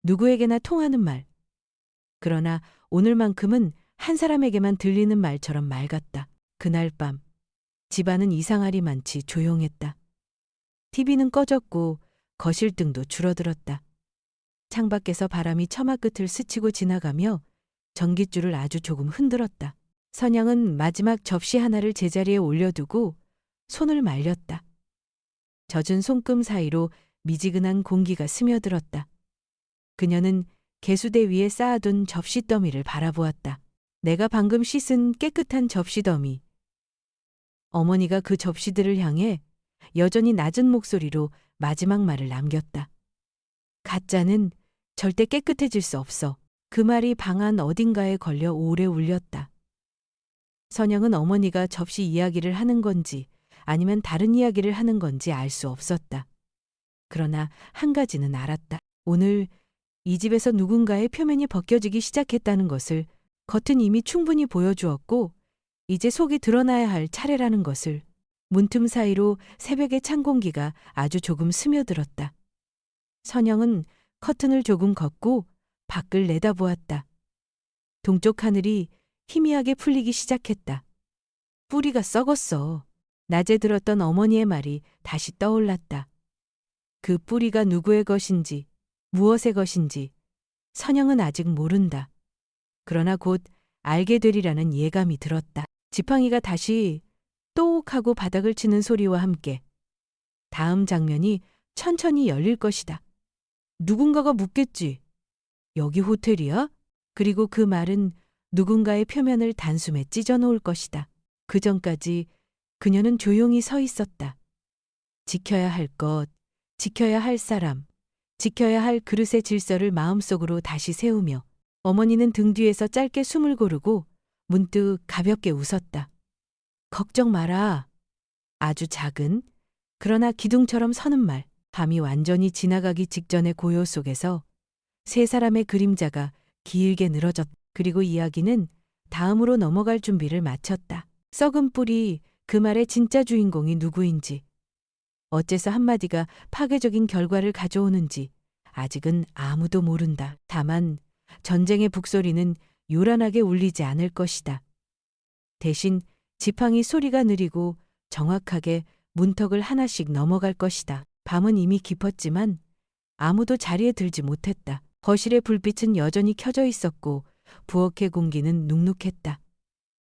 누구에게나 통하는 말. 그러나 오늘만큼은 한 사람에게만 들리는 말처럼 맑았다. 그날 밤 집안은 이상하리만치 조용했다. TV는 꺼졌고 거실 등도 줄어들었다. 창밖에서 바람이 처마 끝을 스치고 지나가며 전깃줄을 아주 조금 흔들었다. 선영은 마지막 접시 하나를 제자리에 올려두고 손을 말렸다. 젖은 손금 사이로 미지근한 공기가 스며들었다. 그녀는 개수대 위에 쌓아둔 접시 더미를 바라보았다. 내가 방금 씻은 깨끗한 접시 더미. 어머니가 그 접시들을 향해 여전히 낮은 목소리로 마지막 말을 남겼다. 가짜는 절대 깨끗해질 수 없어. 그 말이 방 안 어딘가에 걸려 오래 울렸다. 선영은 어머니가 접시 이야기를 하는 건지 아니면 다른 이야기를 하는 건지 알 수 없었다. 그러나 한 가지는 알았다. 오늘 이 집에서 누군가의 표면이 벗겨지기 시작했다는 것을 겉은 이미 충분히 보여주었고 이제 속이 드러나야 할 차례라는 것을. 문틈 사이로 새벽의 찬 공기가 아주 조금 스며들었다. 선영은 커튼을 조금 걷고 밖을 내다보았다. 동쪽 하늘이 희미하게 풀리기 시작했다. 뿌리가 썩었어. 낮에 들었던 어머니의 말이 다시 떠올랐다. 그 뿌리가 누구의 것인지, 무엇의 것인지 선영은 아직 모른다. 그러나 곧 알게 되리라는 예감이 들었다. 지팡이가 다시 똑 하고 바닥을 치는 소리와 함께 다음 장면이 천천히 열릴 것이다. 누군가가 묻겠지. 여기 호텔이야? 그리고 그 말은 누군가의 표면을 단숨에 찢어놓을 것이다. 그 전까지 그녀는 조용히 서 있었다. 지켜야 할 것, 지켜야 할 사람, 지켜야 할 그릇의 질서를 마음속으로 다시 세우며 어머니는 등 뒤에서 짧게 숨을 고르고 문득 가볍게 웃었다. 걱정 마라. 아주 작은, 그러나 기둥처럼 서는 말. 밤이 완전히 지나가기 직전의 고요 속에서 세 사람의 그림자가 길게 늘어졌다. 그리고 이야기는 다음으로 넘어갈 준비를 마쳤다. 썩은 뿔이 그 말의 진짜 주인공이 누구인지, 어째서 한마디가 파괴적인 결과를 가져오는지 아직은 아무도 모른다. 다만 전쟁의 북소리는 요란하게 울리지 않을 것이다. 대신 지팡이 소리가 느리고 정확하게 문턱을 하나씩 넘어갈 것이다. 밤은 이미 깊었지만 아무도 자리에 들지 못했다. 거실의 불빛은 여전히 켜져 있었고 부엌의 공기는 눅눅했다.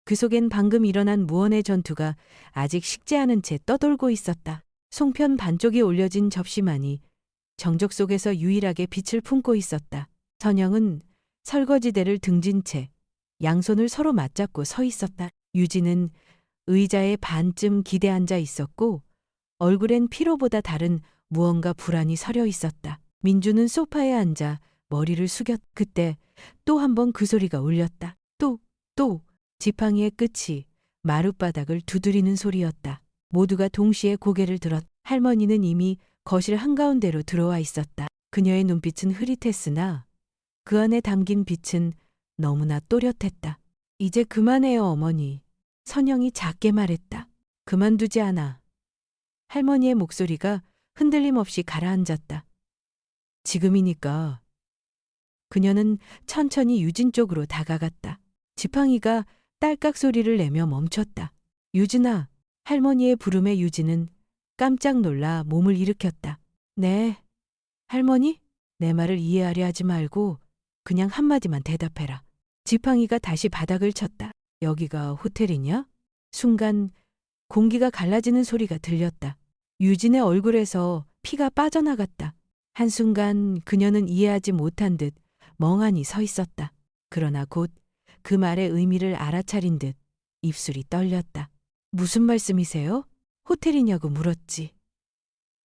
그 속엔 방금 일어난 무언의 전투가 아직 식지 않은 채 떠돌고 있었다. 송편 반쪽이 올려진 접시만이 정적 속에서 유일하게 빛을 품고 있었다. 선영은 설거지대를 등진 채 양손을 서로 맞잡고 서 있었다. 유진은 의자에 반쯤 기대 앉아 있었고 얼굴엔 피로보다 다른 무언가 불안이 서려 있었다. 민주는 소파에 앉아 머리를 숙였. 그때 또 한 번 그 소리가 울렸다. 또 지팡이의 끝이 마룻바닥을 두드리는 소리였다. 모두가 동시에 고개를 들었. 할머니는 이미 거실 한가운데로 들어와 있었다. 그녀의 눈빛은 흐릿했으나 그 안에 담긴 빛은 너무나 또렷했다. 이제 그만해요, 어머니. 선영이 작게 말했다. 그만두지 않아. 할머니의 목소리가 흔들림 없이 가라앉았다. 지금이니까. 그녀는 천천히 유진 쪽으로 다가갔다. 지팡이가 딸깍 소리를 내며 멈췄다. 유진아. 할머니의 부름에 유진은 깜짝 놀라 몸을 일으켰다. 네. 할머니? 내 말을 이해하려 하지 말고 그냥 한마디만 대답해라. 지팡이가 다시 바닥을 쳤다. 여기가 호텔이냐? 순간 공기가 갈라지는 소리가 들렸다. 유진의 얼굴에서 피가 빠져나갔다. 한순간 그녀는 이해하지 못한 듯 멍하니 서 있었다. 그러나 곧 그 말의 의미를 알아차린 듯 입술이 떨렸다. 무슨 말씀이세요? 호텔이냐고 물었지.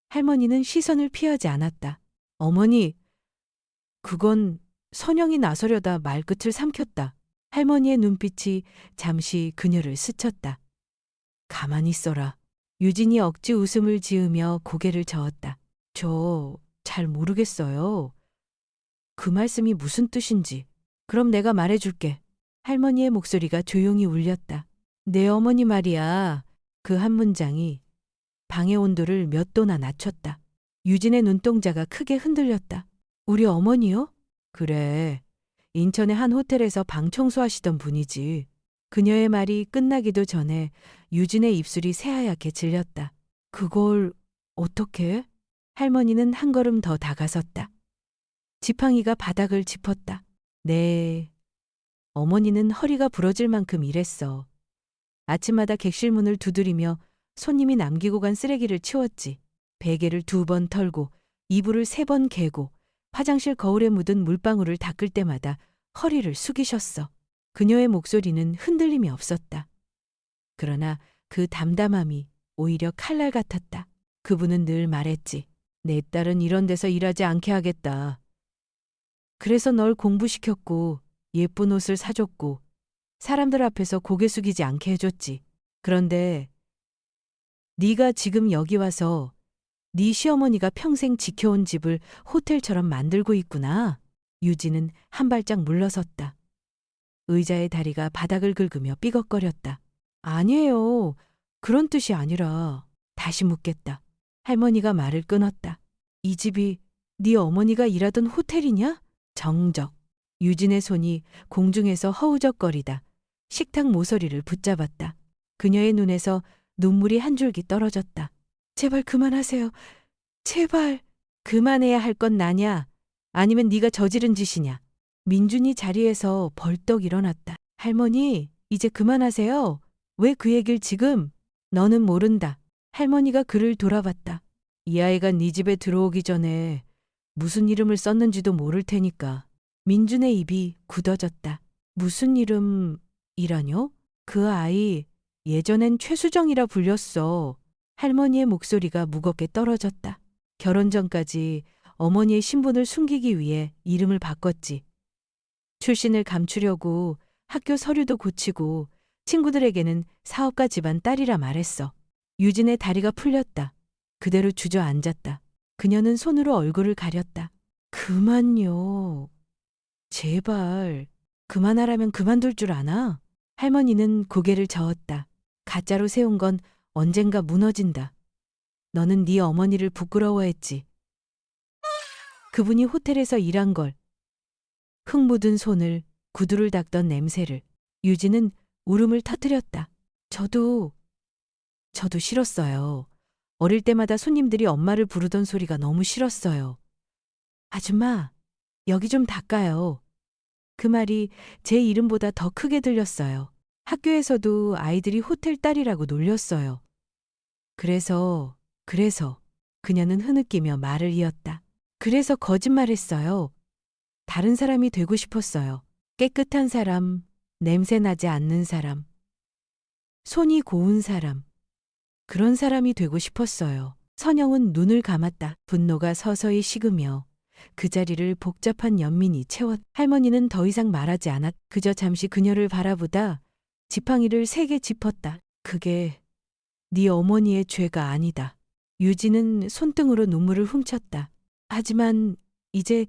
할머니는 시선을 피하지 않았다. 어머니, 그건 선영이 나서려다 말끝을 삼켰다. 할머니의 눈빛이 잠시 그녀를 스쳤다. 가만히 있어라. 유진이 억지 웃음을 지으며 고개를 저었다. 저 잘 모르겠어요. 그 말씀이 무슨 뜻인지. 그럼 내가 말해줄게. 할머니의 목소리가 조용히 울렸다. 내 어머니 말이야. 그 한 문장이 방의 온도를 몇 도나 낮췄다. 유진의 눈동자가 크게 흔들렸다. 우리 어머니요? 그래. 인천의 한 호텔에서 방 청소하시던 분이지. 그녀의 말이 끝나기도 전에 유진의 입술이 새하얗게 질렸다. 그걸 어떻게? 할머니는 한 걸음 더 다가섰다. 지팡이가 바닥을 짚었다. 네. 어머니는 허리가 부러질 만큼 일했어. 아침마다 객실문을 두드리며 손님이 남기고 간 쓰레기를 치웠지. 베개를 2번 털고 이불을 3번 개고 화장실 거울에 묻은 물방울을 닦을 때마다 허리를 숙이셨어. 그녀의 목소리는 흔들림이 없었다. 그러나 그 담담함이 오히려 칼날 같았다. 그분은 늘 말했지. 내 딸은 이런 데서 일하지 않게 하겠다. 그래서 널 공부시켰고 예쁜 옷을 사줬고 사람들 앞에서 고개 숙이지 않게 해줬지. 그런데 네가 지금 여기 와서 네 시어머니가 평생 지켜온 집을 호텔처럼 만들고 있구나. 유진은 한 발짝 물러섰다. 의자의 다리가 바닥을 긁으며 삐걱거렸다. 아니에요. 그런 뜻이 아니라. 다시 묻겠다. 할머니가 말을 끊었다. 이 집이 네 어머니가 일하던 호텔이냐? 정적. 유진의 손이 공중에서 허우적거리다 식탁 모서리를 붙잡았다. 그녀의 눈에서 눈물이 한 줄기 떨어졌다. 제발 그만하세요. 제발. 그만해야 할 건 나냐? 아니면 네가 저지른 짓이냐? 민준이 자리에서 벌떡 일어났다. 할머니, 이제 그만하세요. 왜 그 얘길 지금? 너는 모른다. 할머니가 그를 돌아봤다. 이 아이가 네 집에 들어오기 전에 무슨 이름을 썼는지도 모를 테니까. 민준의 입이 굳어졌다. 무슨 이름이라뇨? 그 아이 예전엔 최수정이라 불렸어. 할머니의 목소리가 무겁게 떨어졌다. 결혼 전까지 어머니의 신분을 숨기기 위해 이름을 바꿨지. 출신을 감추려고 학교 서류도 고치고 친구들에게는 사업가 집안 딸이라 말했어. 유진의 다리가 풀렸다. 그대로 주저앉았다. 그녀는 손으로 얼굴을 가렸다. 그만요. 제발. 그만하라면 그만둘 줄 아나? 할머니는 고개를 저었다. 가짜로 세운 건 언젠가 무너진다. 너는 네 어머니를 부끄러워했지. 그분이 호텔에서 일한 걸, 흙 묻은 손을, 구두를 닦던 냄새를. 유진은 울음을 터뜨렸다. 저도 싫었어요. 어릴 때마다 손님들이 엄마를 부르던 소리가 너무 싫었어요. 아줌마, 여기 좀 닦아요. 그 말이 제 이름보다 더 크게 들렸어요. 학교에서도 아이들이 호텔 딸이라고 놀렸어요. 그래서 그녀는 흐느끼며 말을 이었다. 그래서 거짓말했어요. 다른 사람이 되고 싶었어요. 깨끗한 사람, 냄새 나지 않는 사람, 손이 고운 사람, 그런 사람이 되고 싶었어요. 선영은 눈을 감았다. 분노가 서서히 식으며 그 자리를 복잡한 연민이 채웠. 할머니는 더 이상 말하지 않았. 그저 잠시 그녀를 바라보다 지팡이를 세게 짚었다. 그게 네 어머니의 죄가 아니다. 유진은 손등으로 눈물을 훔쳤다. 하지만 이제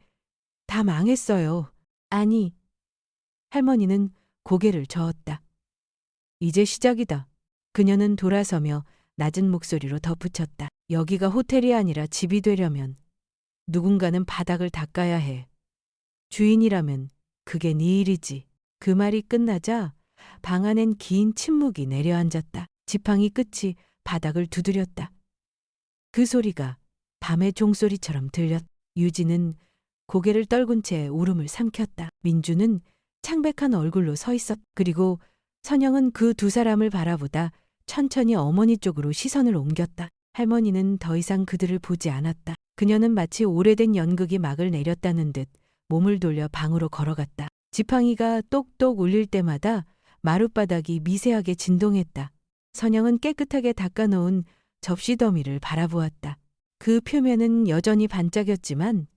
다 망했어요. 아니. 할머니는 고개를 저었다. 이제 시작이다. 그녀는 돌아서며 낮은 목소리로 덧붙였다. 여기가 호텔이 아니라 집이 되려면 누군가는 바닥을 닦아야 해. 주인이라면 그게 네 일이지. 그 말이 끝나자 방 안엔 긴 침묵이 내려앉았다. 지팡이 끝이 바닥을 두드렸다. 그 소리가 밤의 종소리처럼 들렸다. 유진은 고개를 떨군 채 울음을 삼켰다. 민주는 창백한 얼굴로 서 있었다. 그리고 선영은 그 두 사람을 바라보다 천천히 어머니 쪽으로 시선을 옮겼다. 할머니는 더 이상 그들을 보지 않았다. 그녀는 마치 오래된 연극이 막을 내렸다는 듯 몸을 돌려 방으로 걸어갔다. 지팡이가 똑똑 울릴 때마다 마룻바닥이 미세하게 진동했다. 선영은 깨끗하게 닦아놓은 접시 더미를 바라보았다. 그 표면은 여전히 반짝였지만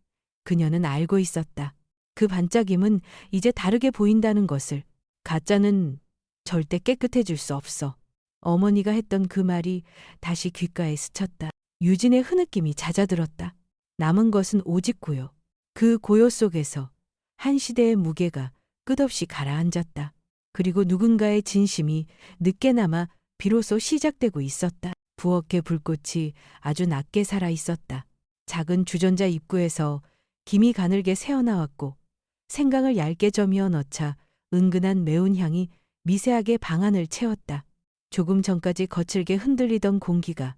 그녀는 알고 있었다. 그 반짝임은 이제 다르게 보인다는 것을. 가짜는 절대 깨끗해질 수 없어. 어머니가 했던 그 말이 다시 귓가에 스쳤다. 유진의 흐느낌이 잦아들었다. 남은 것은 오직 고요. 그 고요 속에서 한 시대의 무게가 끝없이 가라앉았다. 그리고 누군가의 진심이 늦게나마 비로소 시작되고 있었다. 부엌의 불꽃이 아주 낮게 살아 있었다. 작은 주전자 입구에서 김이 가늘게 새어나왔고 생강을 얇게 저미어 넣자 은근한 매운 향이 미세하게 방 안을 채웠다. 조금 전까지 거칠게 흔들리던 공기가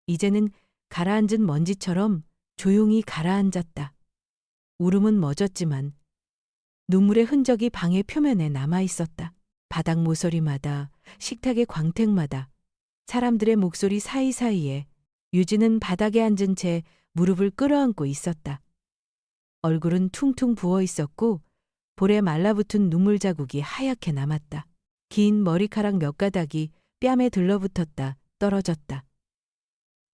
이제는 가라앉은 먼지처럼 조용히 가라앉았다. 울음은 멎었지만 눈물의 흔적이 방의 표면에 남아 있었다. 바닥 모서리마다, 식탁의 광택마다, 사람들의 목소리 사이사이에 유진은 바닥에 앉은 채 무릎을 끌어안고 있었다. 얼굴은 퉁퉁 부어 있었고 볼에 말라붙은 눈물 자국이 하얗게 남았다. 긴 머리카락 몇 가닥이 뺨에 들러붙었다 떨어졌다.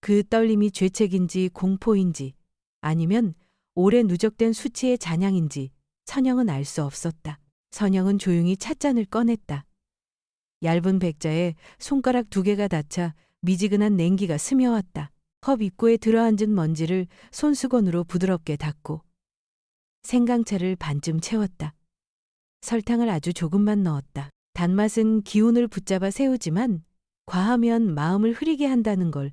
그 떨림이 죄책인지 공포인지 아니면 오래 누적된 수치의 잔향인지 선영은 알 수 없었다. 선영은 조용히 찻잔을 꺼냈다. 얇은 백자에 손가락 두 개가 닿자 미지근한 냉기가 스며왔다. 컵 입구에 들어앉은 먼지를 손수건으로 부드럽게 닦고 생강차를 반쯤 채웠다. 설탕을 아주 조금만 넣었다. 단맛은 기운을 붙잡아 세우지만 과하면 마음을 흐리게 한다는 걸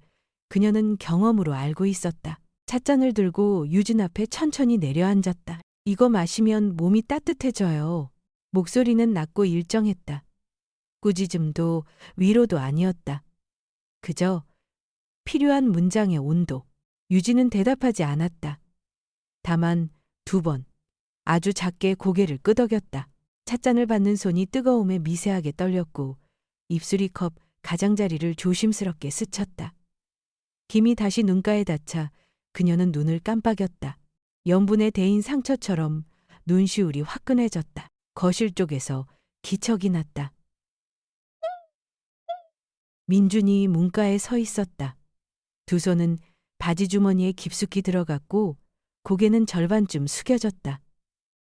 그녀는 경험으로 알고 있었다. 찻잔을 들고 유진 앞에 천천히 내려앉았다. 이거 마시면 몸이 따뜻해져요. 목소리는 낮고 일정했다. 꾸짖음도 위로도 아니었다. 그저 필요한 문장의 온도. 유진은 대답하지 않았다. 다만 2번 아주 작게 고개를 끄덕였다. 찻잔을 받는 손이 뜨거움에 미세하게 떨렸고 입술이 컵 가장자리를 조심스럽게 스쳤다. 김이 다시 눈가에 닿자 그녀는 눈을 깜빡였다. 염분에 데인 상처처럼 눈시울이 화끈해졌다. 거실 쪽에서 기척이 났다. 민준이 문가에 서 있었다. 두 손은 바지 주머니에 깊숙이 들어갔고 고개는 절반쯤 숙여졌다.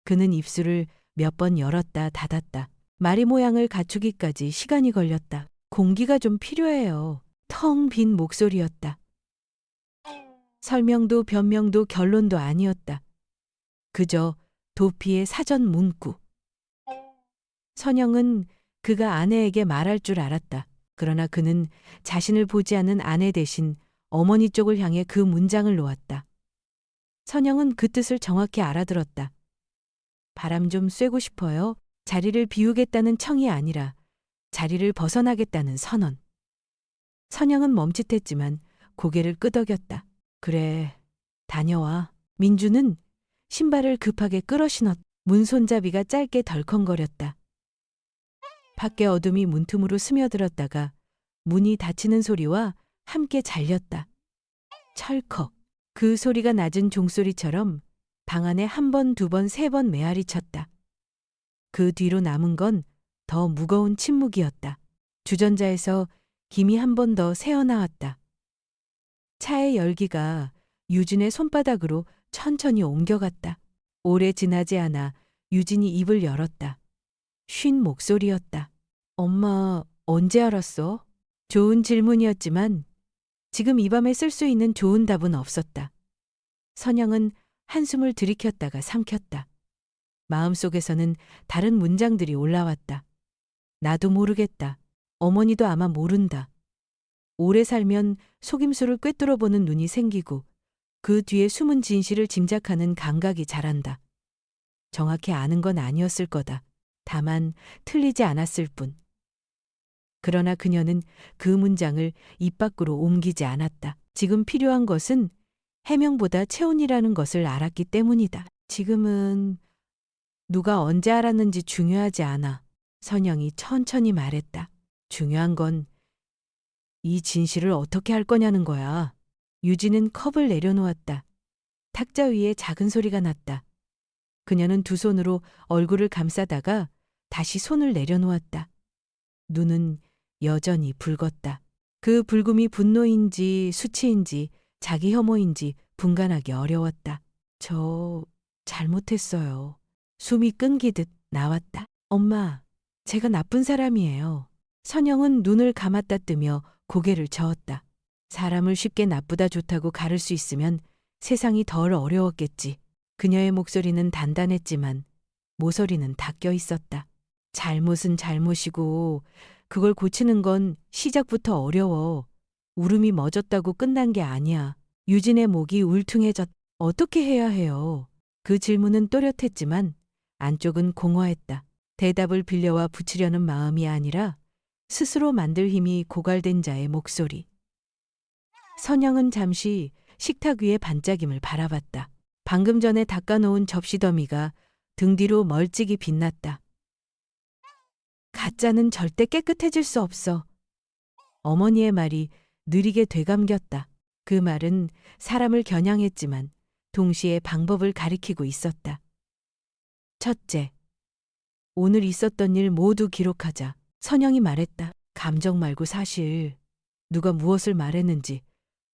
그는 입술을 몇 번 열었다 닫았다. 마리 모양을 갖추기까지 시간이 걸렸다. 공기가 좀 필요해요. 텅 빈 목소리였다. 설명도 변명도 결론도 아니었다. 그저 도피의 사전 문구. 선영은 그가 아내에게 말할 줄 알았다. 그러나 그는 자신을 보지 않는 아내 대신 어머니 쪽을 향해 그 문장을 놓았다. 선영은 그 뜻을 정확히 알아들었다. 바람 좀 쐬고 싶어요. 자리를 비우겠다는 청이 아니라 자리를 벗어나겠다는 선언. 선영은 멈칫했지만 고개를 끄덕였다. 그래, 다녀와. 민주는 신발을 급하게 끌어 신었다. 문 손잡이가 짧게 덜컹거렸다. 밖에 어둠이 문틈으로 스며들었다가 문이 닫히는 소리와 함께 잘렸다. 철컥. 그 소리가 낮은 종소리처럼 방 안에 한 번, 두 번, 세 번 메아리 쳤다. 그 뒤로 남은 건 더 무거운 침묵이었다. 주전자에서 김이 한 번 더 새어나왔다. 차의 열기가 유진의 손바닥으로 천천히 옮겨갔다. 오래 지나지 않아 유진이 입을 열었다. 쉰 목소리였다. 엄마, 언제 알았어? 좋은 질문이었지만 지금 이 밤에 쓸 수 있는 좋은 답은 없었다. 선영은 한숨을 들이켰다가 삼켰다. 마음속에서는 다른 문장들이 올라왔다. 나도 모르겠다. 어머니도 아마 모른다. 오래 살면 속임수를 꿰뚫어보는 눈이 생기고 그 뒤에 숨은 진실을 짐작하는 감각이 자란다. 정확히 아는 건 아니었을 거다. 다만 틀리지 않았을 뿐. 그러나 그녀는 그 문장을 입 밖으로 옮기지 않았다. 지금 필요한 것은 해명보다 체온이라는 것을 알았기 때문이다. 지금은 누가 언제 알았는지 중요하지 않아. 선영이 천천히 말했다. 중요한 건 이 진실을 어떻게 할 거냐는 거야. 유진은 컵을 내려놓았다. 탁자 위에 작은 소리가 났다. 그녀는 두 손으로 얼굴을 감싸다가 다시 손을 내려놓았다. 눈은 여전히 붉었다. 그 붉음이 분노인지 수치인지 자기 혐오인지 분간하기 어려웠다. 저 잘못했어요. 숨이 끊기듯 나왔다. 엄마, 제가 나쁜 사람이에요. 선영은 눈을 감았다 뜨며 고개를 저었다. 사람을 쉽게 나쁘다 좋다고 가를 수 있으면 세상이 덜 어려웠겠지. 그녀의 목소리는 단단했지만 모서리는 닦여 있었다. 잘못은 잘못이고 그걸 고치는 건 시작부터 어려워. 울음이 멎었다고 끝난 게 아니야. 유진의 목이 울퉁해졌. 어떻게 해야 해요? 그 질문은 또렷했지만 안쪽은 공허했다. 대답을 빌려와 붙이려는 마음이 아니라 스스로 만들 힘이 고갈된 자의 목소리. 선영은 잠시 식탁 위의 반짝임을 바라봤다. 방금 전에 닦아놓은 접시 더미가 등 뒤로 멀찍이 빛났다. 가짜는 절대 깨끗해질 수 없어. 어머니의 말이 느리게 되감겼다. 그 말은 사람을 겨냥했지만 동시에 방법을 가리키고 있었다. 첫째, 오늘 있었던 일 모두 기록하자. 선영이 말했다. 감정 말고 사실. 누가 무엇을 말했는지,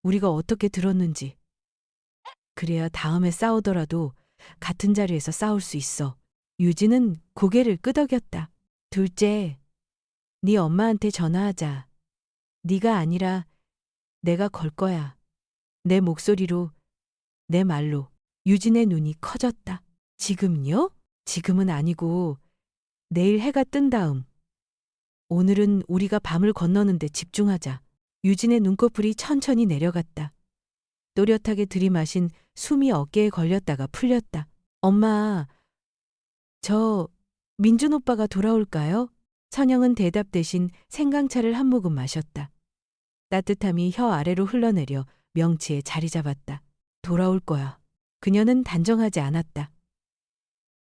우리가 어떻게 들었는지. 그래야 다음에 싸우더라도 같은 자리에서 싸울 수 있어. 유진은 고개를 끄덕였다. 둘째, 네 엄마한테 전화하자. 네가 아니라 내가 걸 거야. 내 목소리로, 내 말로. 유진의 눈이 커졌다. 지금요? 지금은 아니고 내일 해가 뜬 다음. 오늘은 우리가 밤을 건너는데 집중하자. 유진의 눈꺼풀이 천천히 내려갔다. 또렷하게 들이마신 숨이 어깨에 걸렸다가 풀렸다. 엄마, 저 민준 오빠가 돌아올까요? 선영은 대답 대신 생강차를 한 모금 마셨다. 따뜻함이 혀 아래로 흘러내려 명치에 자리 잡았다. 돌아올 거야. 그녀는 단정하지 않았다.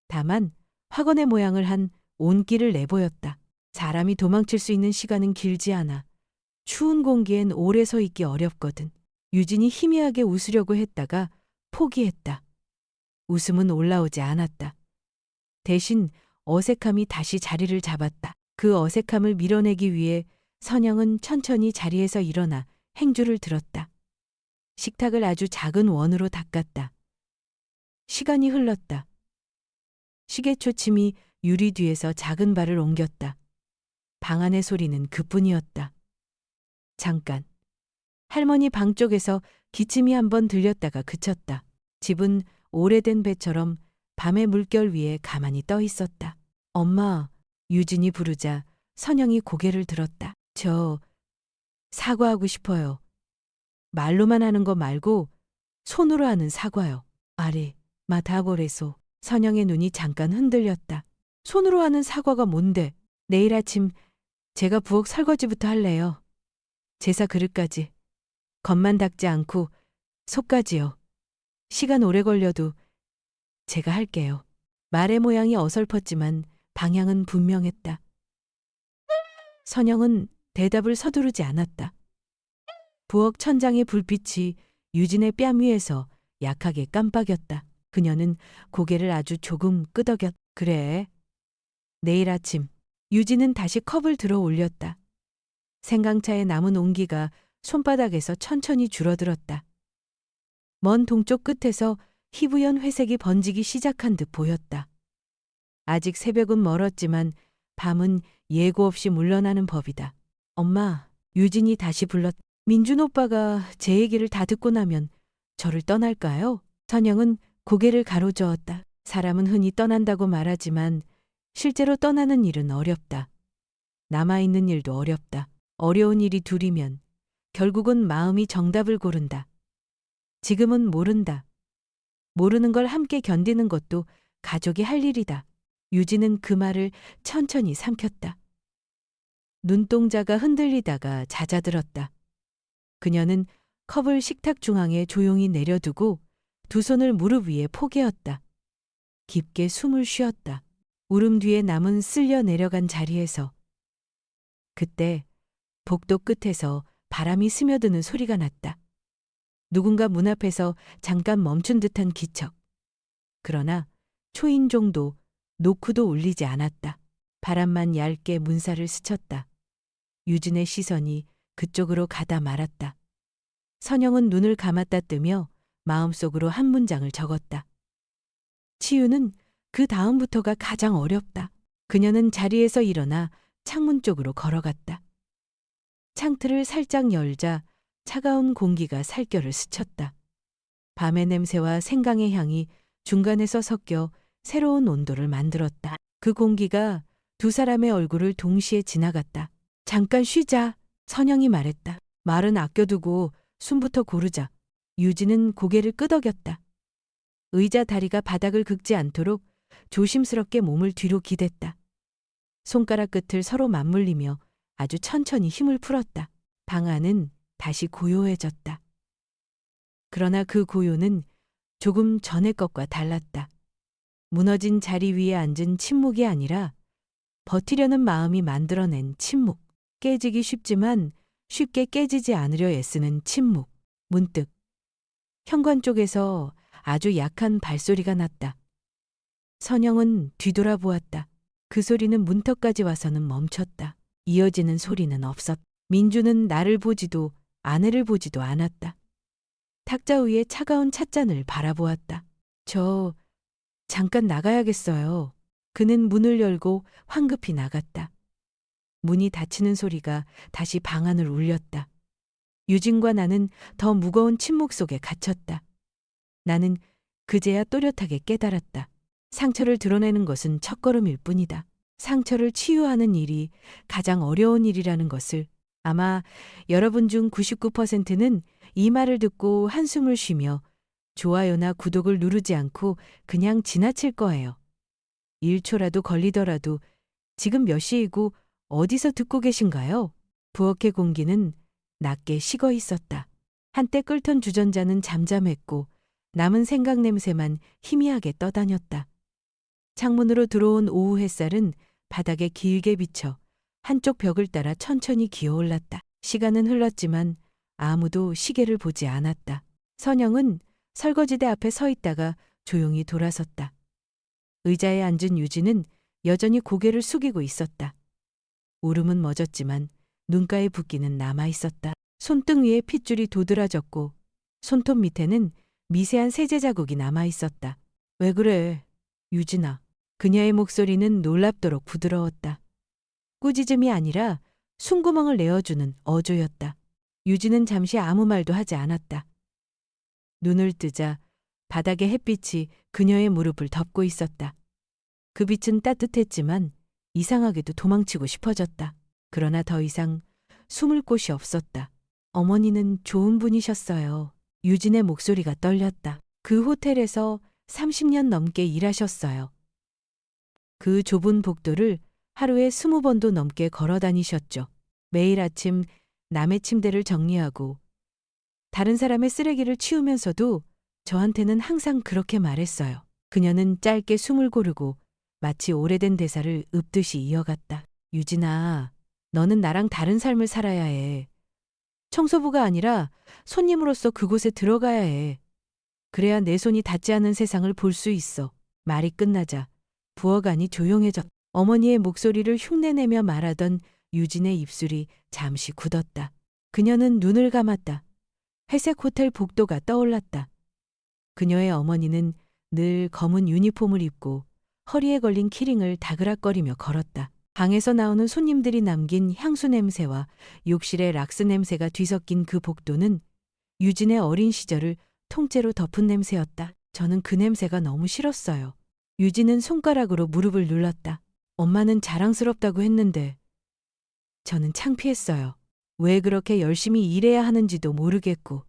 다만 화건의 모양을 한 온기를 내보였다. 사람이 도망칠 수 있는 시간은 길지 않아. 추운 공기엔 오래 서 있기 어렵거든. 유진이 희미하게 웃으려고 했다가 포기했다. 웃음은 올라오지 않았다. 대신 어색함이 다시 자리를 잡았다. 그 어색함을 밀어내기 위해 선영은 천천히 자리에서 일어나 행주를 들었다. 식탁을 아주 작은 원으로 닦았다. 시간이 흘렀다. 시계 초침이 유리 뒤에서 작은 발을 옮겼다. 방 안의 소리는 그뿐이었다. 잠깐. 할머니 방 쪽에서 기침이 한번 들렸다가 그쳤다. 집은 오래된 배처럼 밤의 물결 위에 가만히 떠 있었다. 엄마, 유진이 부르자 선영이 고개를 들었다. 저 사과하고 싶어요. 말로만 하는 거 말고 손으로 하는 사과요. 아래 마다고래소. 선영의 눈이 잠깐 흔들렸다. 손으로 하는 사과가 뭔데? 내일 아침 제가 부엌 설거지부터 할래요. 제사 그릇까지. 겉만 닦지 않고 속까지요. 시간 오래 걸려도 제가 할게요. 말의 모양이 어설펐지만 방향은 분명했다. 선영은 대답을 서두르지 않았다. 부엌 천장의 불빛이 유진의 뺨 위에서 약하게 깜빡였다. 그녀는 고개를 아주 조금 끄덕였. 그래. 내일 아침. 유진은 다시 컵을 들어 올렸다. 생강차에 남은 온기가 손바닥에서 천천히 줄어들었다. 먼 동쪽 끝에서 희부연 회색이 번지기 시작한 듯 보였다. 아직 새벽은 멀었지만 밤은 예고 없이 물러나는 법이다. 엄마, 유진이 다시 불렀다. 민준 오빠가 제 얘기를 다 듣고 나면 저를 떠날까요? 선영은 고개를 가로저었다. 사람은 흔히 떠난다고 말하지만 실제로 떠나는 일은 어렵다. 남아있는 일도 어렵다. 어려운 일이 둘이면 결국은 마음이 정답을 고른다. 지금은 모른다. 모르는 걸 함께 견디는 것도 가족이 할 일이다. 유진은 그 말을 천천히 삼켰다. 눈동자가 흔들리다가 잦아들었다. 그녀는 컵을 식탁 중앙에 조용히 내려두고 두 손을 무릎 위에 포개었다. 깊게 숨을 쉬었다. 울음 뒤에 남은 쓸려 내려간 자리에서. 그때 복도 끝에서 바람이 스며드는 소리가 났다. 누군가 문 앞에서 잠깐 멈춘 듯한 기척. 그러나 초인종도 노크도 울리지 않았다. 바람만 얇게 문살을 스쳤다. 유진의 시선이 그쪽으로 가다 말았다. 선영은 눈을 감았다 뜨며 마음속으로 한 문장을 적었다. 치유는 그 다음부터가 가장 어렵다. 그녀는 자리에서 일어나 창문 쪽으로 걸어갔다. 창틀을 살짝 열자 차가운 공기가 살결을 스쳤다. 밤의 냄새와 생강의 향이 중간에서 섞여 새로운 온도를 만들었다. 그 공기가 두 사람의 얼굴을 동시에 지나갔다. 잠깐 쉬자, 선영이 말했다. 말은 아껴두고 숨부터 고르자. 유진은 고개를 끄덕였다. 의자 다리가 바닥을 긁지 않도록 조심스럽게 몸을 뒤로 기댔다. 손가락 끝을 서로 맞물리며 아주 천천히 힘을 풀었다. 방 안은 다시 고요해졌다. 그러나 그 고요는 조금 전의 것과 달랐다. 무너진 자리 위에 앉은 침묵이 아니라 버티려는 마음이 만들어낸 침묵. 깨지기 쉽지만 쉽게 깨지지 않으려 애쓰는 침묵. 문득 현관 쪽에서 아주 약한 발소리가 났다. 선영은 뒤돌아보았다. 그 소리는 문턱까지 와서는 멈췄다. 이어지는 소리는 없었다. 민주는 나를 보지도 아내를 보지도 않았다. 탁자 위에 차가운 찻잔을 바라보았다. 저 잠깐 나가야겠어요. 그는 문을 열고 황급히 나갔다. 문이 닫히는 소리가 다시 방 안을 울렸다. 유진과 나는 더 무거운 침묵 속에 갇혔다. 나는 그제야 또렷하게 깨달았다. 상처를 드러내는 것은 첫걸음일 뿐이다. 상처를 치유하는 일이 가장 어려운 일이라는 것을 아마 여러분 중 99%는 이 말을 듣고 한숨을 쉬며 좋아요나 구독을 누르지 않고 그냥 지나칠 거예요. 1초라도 걸리더라도 지금 몇 시이고 어디서 듣고 계신가요? 부엌의 공기는 낮게 식어 있었다. 한때 끓던 주전자는 잠잠했고 남은 생각 냄새만 희미하게 떠다녔다. 창문으로 들어온 오후 햇살은 바닥에 길게 비쳐 한쪽 벽을 따라 천천히 기어올랐다. 시간은 흘렀지만 아무도 시계를 보지 않았다. 선영은 설거지대 앞에 서 있다가 조용히 돌아섰다. 의자에 앉은 유진은 여전히 고개를 숙이고 있었다. 울음은 멎었지만 눈가의 붓기는 남아 있었다. 손등 위에 핏줄이 도드라졌고 손톱 밑에는 미세한 세제 자국이 남아 있었다. 왜 그래, 유진아? 그녀의 목소리는 놀랍도록 부드러웠다. 꾸짖음이 아니라 숨구멍을 내어주는 어조였다. 유진은 잠시 아무 말도 하지 않았다. 눈을 뜨자 바닥의 햇빛이 그녀의 무릎을 덮고 있었다. 그 빛은 따뜻했지만 이상하게도 도망치고 싶어졌다. 그러나 더 이상 숨을 곳이 없었다. 어머니는 좋은 분이셨어요. 유진의 목소리가 떨렸다. 그 호텔에서 30년 넘게 일하셨어요. 그 좁은 복도를 하루에 20번도 넘게 걸어 다니셨죠. 매일 아침 남의 침대를 정리하고 다른 사람의 쓰레기를 치우면서도 저한테는 항상 그렇게 말했어요. 그녀는 짧게 숨을 고르고 마치 오래된 대사를 읊듯이 이어갔다. 유진아, 너는 나랑 다른 삶을 살아야 해. 청소부가 아니라 손님으로서 그곳에 들어가야 해. 그래야 내 손이 닿지 않은 세상을 볼 수 있어. 말이 끝나자 부엌안이 조용해졌다. 어머니의 목소리를 흉내내며 말하던 유진의 입술이 잠시 굳었다. 그녀는 눈을 감았다. 회색 호텔 복도가 떠올랐다. 그녀의 어머니는 늘 검은 유니폼을 입고 허리에 걸린 키링을 다그락거리며 걸었다. 방에서 나오는 손님들이 남긴 향수 냄새와 욕실의 락스 냄새가 뒤섞인 그 복도는 유진의 어린 시절을 통째로 덮은 냄새였다. 저는 그 냄새가 너무 싫었어요. 유진은 손가락으로 무릎을 눌렀다. 엄마는 자랑스럽다고 했는데 저는 창피했어요. 왜 그렇게 열심히 일해야 하는지도 모르겠고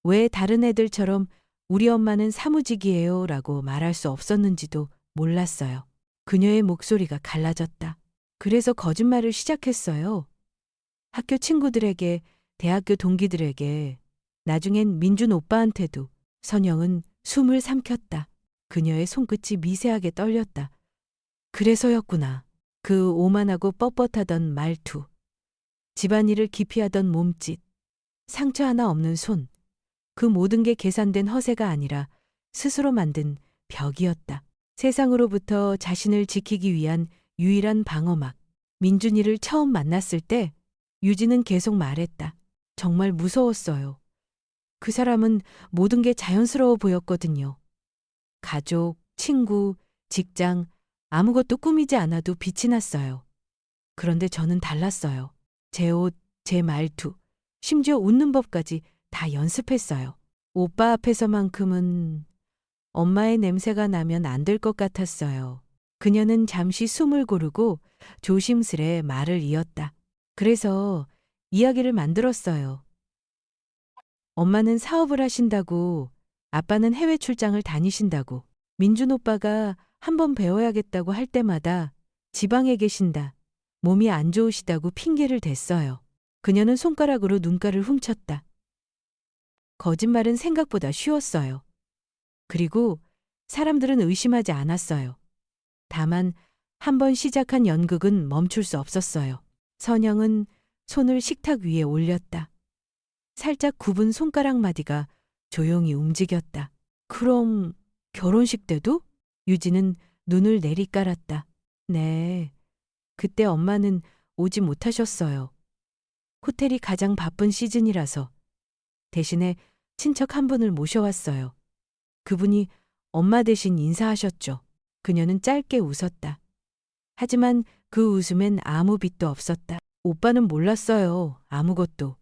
왜 다른 애들처럼 우리 엄마는 사무직이에요 라고 말할 수 없었는지도 몰랐어요. 그녀의 목소리가 갈라졌다. 그래서 거짓말을 시작했어요. 학교 친구들에게, 대학교 동기들에게, 나중엔 민준 오빠한테도. 선영은 숨을 삼켰다. 그녀의 손끝이 미세하게 떨렸다. 그래서였구나. 그 오만하고 뻣뻣하던 말투, 집안일을 기피하던 몸짓, 상처 하나 없는 손, 그 모든 게 계산된 허세가 아니라 스스로 만든 벽이었다. 세상으로부터 자신을 지키기 위한 유일한 방어막. 민준이를 처음 만났을 때 유진은 계속 말했다. 정말 무서웠어요. 그 사람은 모든 게 자연스러워 보였거든요. 가족, 친구, 직장, 아무것도 꾸미지 않아도 빛이 났어요. 그런데 저는 달랐어요. 제 옷, 제 말투, 심지어 웃는 법까지 다 연습했어요. 오빠 앞에서만큼은 엄마의 냄새가 나면 안 될 것 같았어요. 그녀는 잠시 숨을 고르고 조심스레 말을 이었다. 그래서 이야기를 만들었어요. 엄마는 사업을 하신다고, 아빠는 해외 출장을 다니신다고, 민준 오빠가 한번 배워야겠다고 할 때마다 지방에 계신다, 몸이 안 좋으시다고 핑계를 댔어요. 그녀는 손가락으로 눈가를 훔쳤다. 거짓말은 생각보다 쉬웠어요. 그리고 사람들은 의심하지 않았어요. 다만 한 번 시작한 연극은 멈출 수 없었어요. 선영은 손을 식탁 위에 올렸다. 살짝 굽은 손가락 마디가 조용히 움직였다. 그럼 결혼식 때도? 유진은 눈을 내리깔았다. 네, 그때 엄마는 오지 못하셨어요. 호텔이 가장 바쁜 시즌이라서. 대신에 친척 한 분을 모셔왔어요. 그분이 엄마 대신 인사하셨죠. 그녀는 짧게 웃었다. 하지만 그 웃음엔 아무 빛도 없었다. 오빠는 몰랐어요. 아무것도.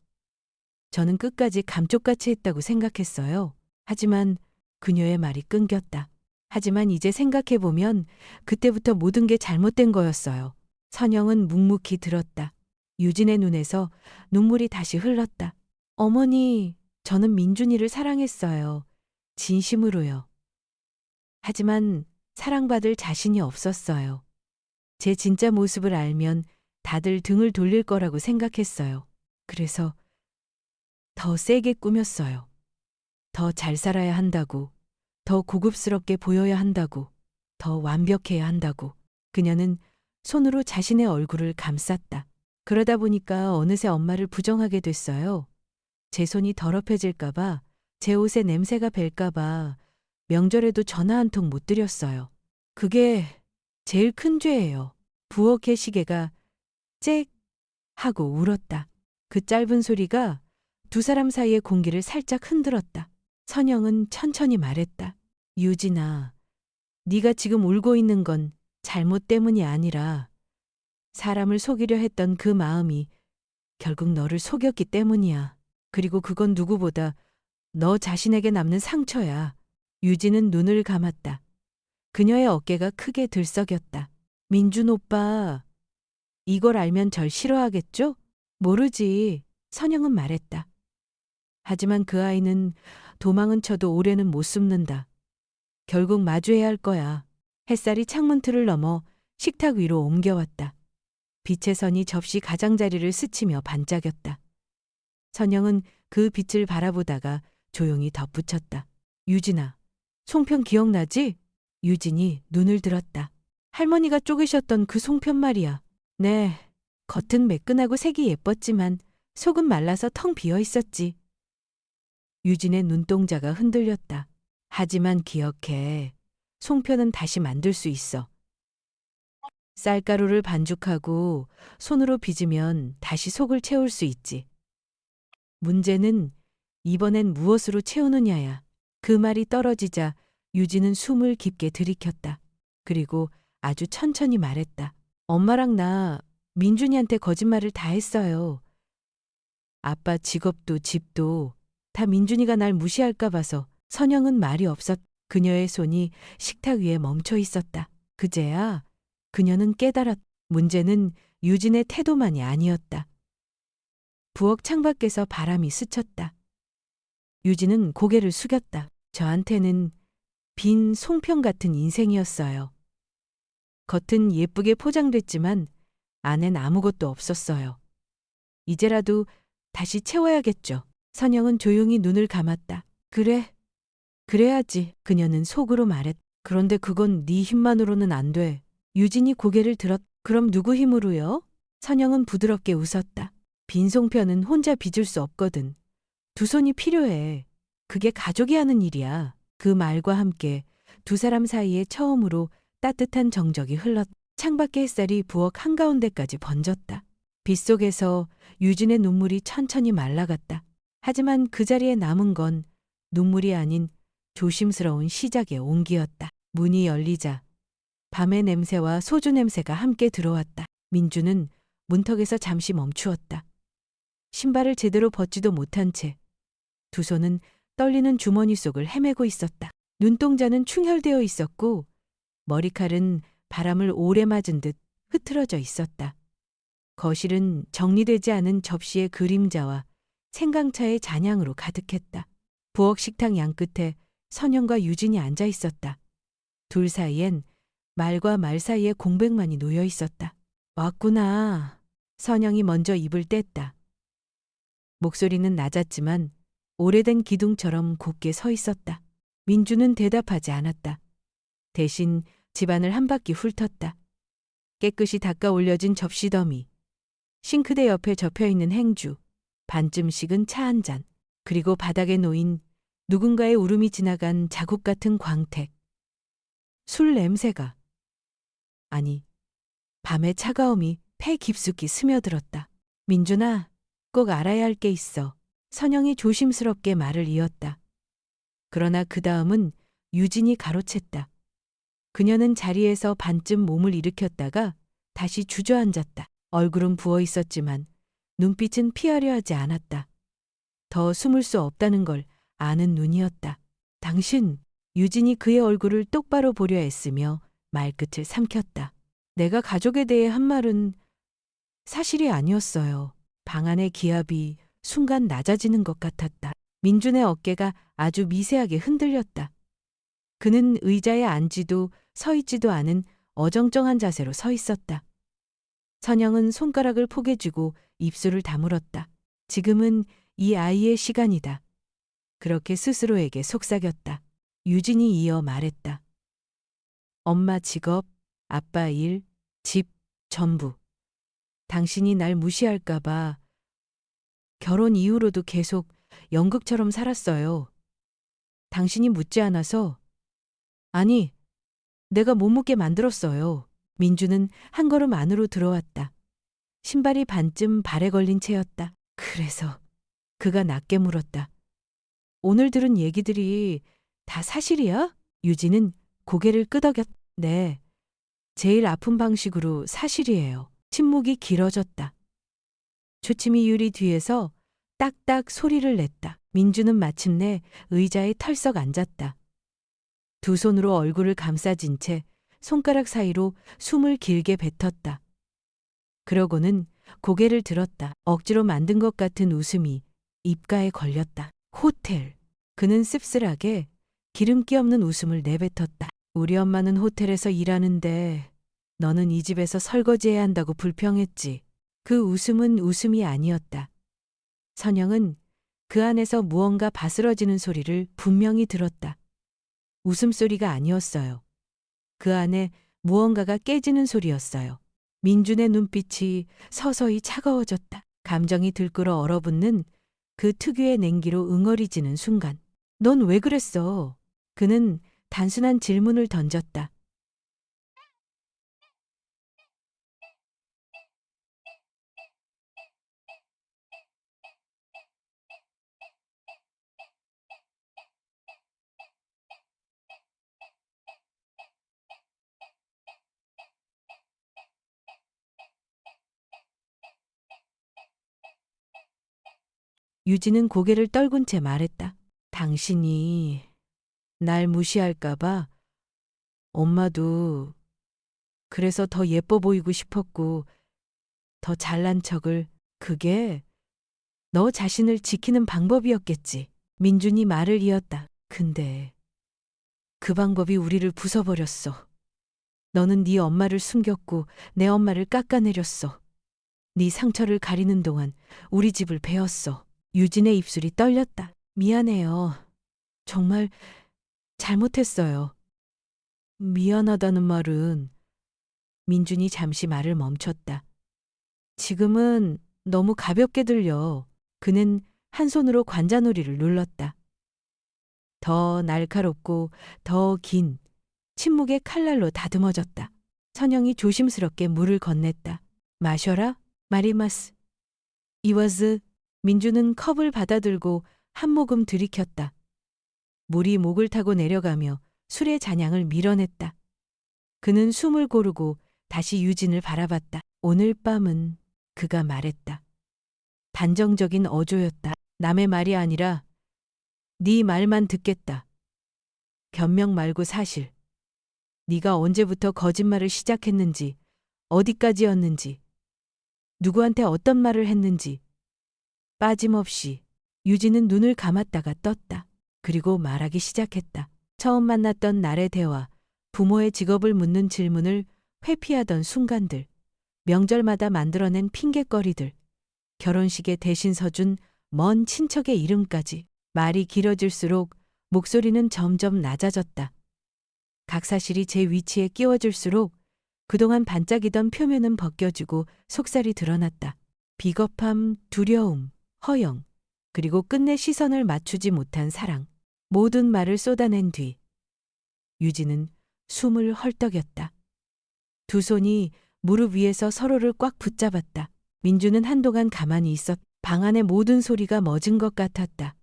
저는 끝까지 감쪽같이 했다고 생각했어요. 하지만 그녀의 말이 끊겼다. 하지만 이제 생각해보면 그때부터 모든 게 잘못된 거였어요. 선영은 묵묵히 들었다. 유진의 눈에서 눈물이 다시 흘렀다. 어머니, 저는 민준이를 사랑했어요. 진심으로요. 하지만 사랑받을 자신이 없었어요. 제 진짜 모습을 알면 다들 등을 돌릴 거라고 생각했어요. 그래서 더 세게 꾸몄어요. 더 잘 살아야 한다고, 더 고급스럽게 보여야 한다고, 더 완벽해야 한다고. 그녀는 손으로 자신의 얼굴을 감쌌다. 그러다 보니까 어느새 엄마를 부정하게 됐어요. 제 손이 더럽혀질까봐, 제 옷에 냄새가 벨까봐 명절에도 전화 한 통 못 드렸어요. 그게 제일 큰 죄예요. 부엌의 시계가 짹 하고 울었다. 그 짧은 소리가 두 사람 사이의 공기를 살짝 흔들었다. 선영은 천천히 말했다. 유진아, 네가 지금 울고 있는 건 잘못 때문이 아니라 사람을 속이려 했던 그 마음이 결국 너를 속였기 때문이야. 그리고 그건 누구보다 너 자신에게 남는 상처야. 유진은 눈을 감았다. 그녀의 어깨가 크게 들썩였다. 민준 오빠, 이걸 알면 절 싫어하겠죠? 모르지. 선영은 말했다. 하지만 그 아이는 도망은 쳐도 오래는 못 숨는다. 결국 마주해야 할 거야. 햇살이 창문틀을 넘어 식탁 위로 옮겨왔다. 빛의 선이 접시 가장자리를 스치며 반짝였다. 선영은 그 빛을 바라보다가 조용히 덧붙였다. 유진아, 송편 기억나지? 유진이 눈을 들었다. 할머니가 쪼개셨던 그 송편 말이야. 네, 겉은 매끈하고 색이 예뻤지만 속은 말라서 텅 비어 있었지. 유진의 눈동자가 흔들렸다. 하지만 기억해. 송편은 다시 만들 수 있어. 쌀가루를 반죽하고 손으로 빚으면 다시 속을 채울 수 있지. 문제는 이번엔 무엇으로 채우느냐야. 그 말이 떨어지자 유진은 숨을 깊게 들이켰다. 그리고 아주 천천히 말했다. 엄마랑 나 민준이한테 거짓말을 다 했어요. 아빠 직업도 집도 다 민준이가 날 무시할까 봐서. 선영은 말이 없었. 그녀의 손이 식탁 위에 멈춰 있었다. 그제야 그녀는 깨달았. 문제는 유진의 태도만이 아니었다. 부엌 창밖에서 바람이 스쳤다. 유진은 고개를 숙였다. 저한테는 빈 송편 같은 인생이었어요. 겉은 예쁘게 포장됐지만 안엔 아무것도 없었어요. 이제라도 다시 채워야겠죠. 선영은 조용히 눈을 감았다. 그래, 그래야지. 그녀는 속으로 말했. 그런데 그건 네 힘만으로는 안 돼. 유진이 고개를 들었. 그럼 누구 힘으로요? 선영은 부드럽게 웃었다. 빈 송편은 혼자 빚을 수 없거든. 두 손이 필요해. 그게 가족이 하는 일이야. 그 말과 함께 두 사람 사이에 처음으로 따뜻한 정적이 흘렀. 창밖의 햇살이 부엌 한가운데까지 번졌다. 빗속에서 유진의 눈물이 천천히 말라갔다. 하지만 그 자리에 남은 건 눈물이 아닌 조심스러운 시작의 온기였다. 문이 열리자 밤의 냄새와 소주 냄새가 함께 들어왔다. 민주는 문턱에서 잠시 멈추었다. 신발을 제대로 벗지도 못한 채 두 손은 떨리는 주머니 속을 헤매고 있었다. 눈동자는 충혈되어 있었고 머리칼은 바람을 오래 맞은 듯 흐트러져 있었다. 거실은 정리되지 않은 접시의 그림자와 생강차의 잔향으로 가득했다. 부엌 식탁 양끝에 선영과 유진이 앉아 있었다. 둘 사이엔 말과 말 사이에 공백만이 놓여 있었다. 왔구나. 선영이 먼저 입을 뗐다. 목소리는 낮았지만 오래된 기둥처럼 곱게 서 있었다. 민주는 대답하지 않았다. 대신 집안을 한 바퀴 훑었다. 깨끗이 닦아 올려진 접시더미, 싱크대 옆에 접혀있는 행주, 반쯤 식은 차 한 잔, 그리고 바닥에 놓인 누군가의 울음이 지나간 자국 같은 광택. 술 냄새가. 아니, 밤의 차가움이 폐 깊숙이 스며들었다. 민준아, 꼭 알아야 할 게 있어. 선영이 조심스럽게 말을 이었다. 그러나 그 다음은 유진이 가로챘다. 그녀는 자리에서 반쯤 몸을 일으켰다가 다시 주저앉았다. 얼굴은 부어 있었지만 눈빛은 피하려 하지 않았다. 더 숨을 수 없다는 걸 아는 눈이었다. 당신, 유진이 그의 얼굴을 똑바로 보려 애쓰며 말끝을 삼켰다. 내가 가족에 대해 한 말은 사실이 아니었어요. 방 안의 기압이 순간 낮아지는 것 같았다. 민준의 어깨가 아주 미세하게 흔들렸다. 그는 의자에 앉지도 서 있지도 않은 어정쩡한 자세로 서 있었다. 선영은 손가락을 포개쥐고 입술을 다물었다. 지금은 이 아이의 시간이다. 그렇게 스스로에게 속삭였다. 유진이 이어 말했다. 엄마 직업, 아빠 일, 집, 전부. 당신이 날 무시할까 봐 결혼 이후로도 계속 연극처럼 살았어요. 당신이 묻지 않아서, 아니, 내가 못 묻게 만들었어요. 민주는 한 걸음 안으로 들어왔다. 신발이 반쯤 발에 걸린 채였다. 그래서 그가 낮게 물었다. 오늘 들은 얘기들이 다 사실이야? 유진은 고개를 끄덕였. 네. 제일 아픈 방식으로 사실이에요. 침묵이 길어졌다. 주침이 유리 뒤에서 딱딱 소리를 냈다. 민주는 마침내 의자에 털썩 앉았다. 두 손으로 얼굴을 감싸진 채 손가락 사이로 숨을 길게 뱉었다. 그러고는 고개를 들었다. 억지로 만든 것 같은 웃음이 입가에 걸렸다. 호텔. 그는 씁쓸하게 기름기 없는 웃음을 내뱉었다. 우리 엄마는 호텔에서 일하는데 너는 이 집에서 설거지해야 한다고 불평했지. 그 웃음은 웃음이 아니었다. 선영은 그 안에서 무언가 바스러지는 소리를 분명히 들었다. 웃음소리가 아니었어요. 그 안에 무언가가 깨지는 소리였어요. 민준의 눈빛이 서서히 차가워졌다. 감정이 들끓어 얼어붙는 그 특유의 냉기로 응어리지는 순간. 넌 왜 그랬어? 그는 단순한 질문을 던졌다. 유진은 고개를 떨군 채 말했다. 당신이 날 무시할까봐 엄마도 그래서 더 예뻐 보이고 싶었고 더 잘난 척을 그게 너 자신을 지키는 방법이었겠지. 민준이 말을 이었다. 근데 그 방법이 우리를 부숴버렸어. 너는 네 엄마를 숨겼고 내 엄마를 깎아내렸어. 네 상처를 가리는 동안 우리 집을 베었어. 유진의 입술이 떨렸다. 미안해요. 정말 잘못했어요. 미안하다는 말은 민준이 잠시 말을 멈췄다. 지금은 너무 가볍게 들려. 그는 한 손으로 관자놀이를 눌렀다. 더 날카롭고 더 긴 침묵의 칼날로 다듬어졌다. 선영이 조심스럽게 물을 건넸다. 마셔라, 마리마스. 이워즈. 민주는 컵을 받아들고 한 모금 들이켰다. 물이 목을 타고 내려가며 술의 잔향을 밀어냈다. 그는 숨을 고르고 다시 유진을 바라봤다. 오늘 밤은 그가 말했다. 단정적인 어조였다. 남의 말이 아니라 네 말만 듣겠다. 변명 말고 사실. 네가 언제부터 거짓말을 시작했는지, 어디까지였는지, 누구한테 어떤 말을 했는지 빠짐없이. 유진은 눈을 감았다가 떴다. 그리고 말하기 시작했다. 처음 만났던 날의 대화, 부모의 직업을 묻는 질문을 회피하던 순간들, 명절마다 만들어낸 핑곗거리들, 결혼식에 대신 서준 먼 친척의 이름까지. 말이 길어질수록 목소리는 점점 낮아졌다. 각 사실이 제 위치에 끼워질수록 그동안 반짝이던 표면은 벗겨지고 속살이 드러났다. 비겁함, 두려움, 허영, 그리고 끝내 시선을 맞추지 못한 사랑. 모든 말을 쏟아낸 뒤 유진은 숨을 헐떡였다. 두 손이 무릎 위에서 서로를 꽉 붙잡았다. 민주는 한동안 가만히 있었. 방 안의 모든 소리가 멎은 것 같았다.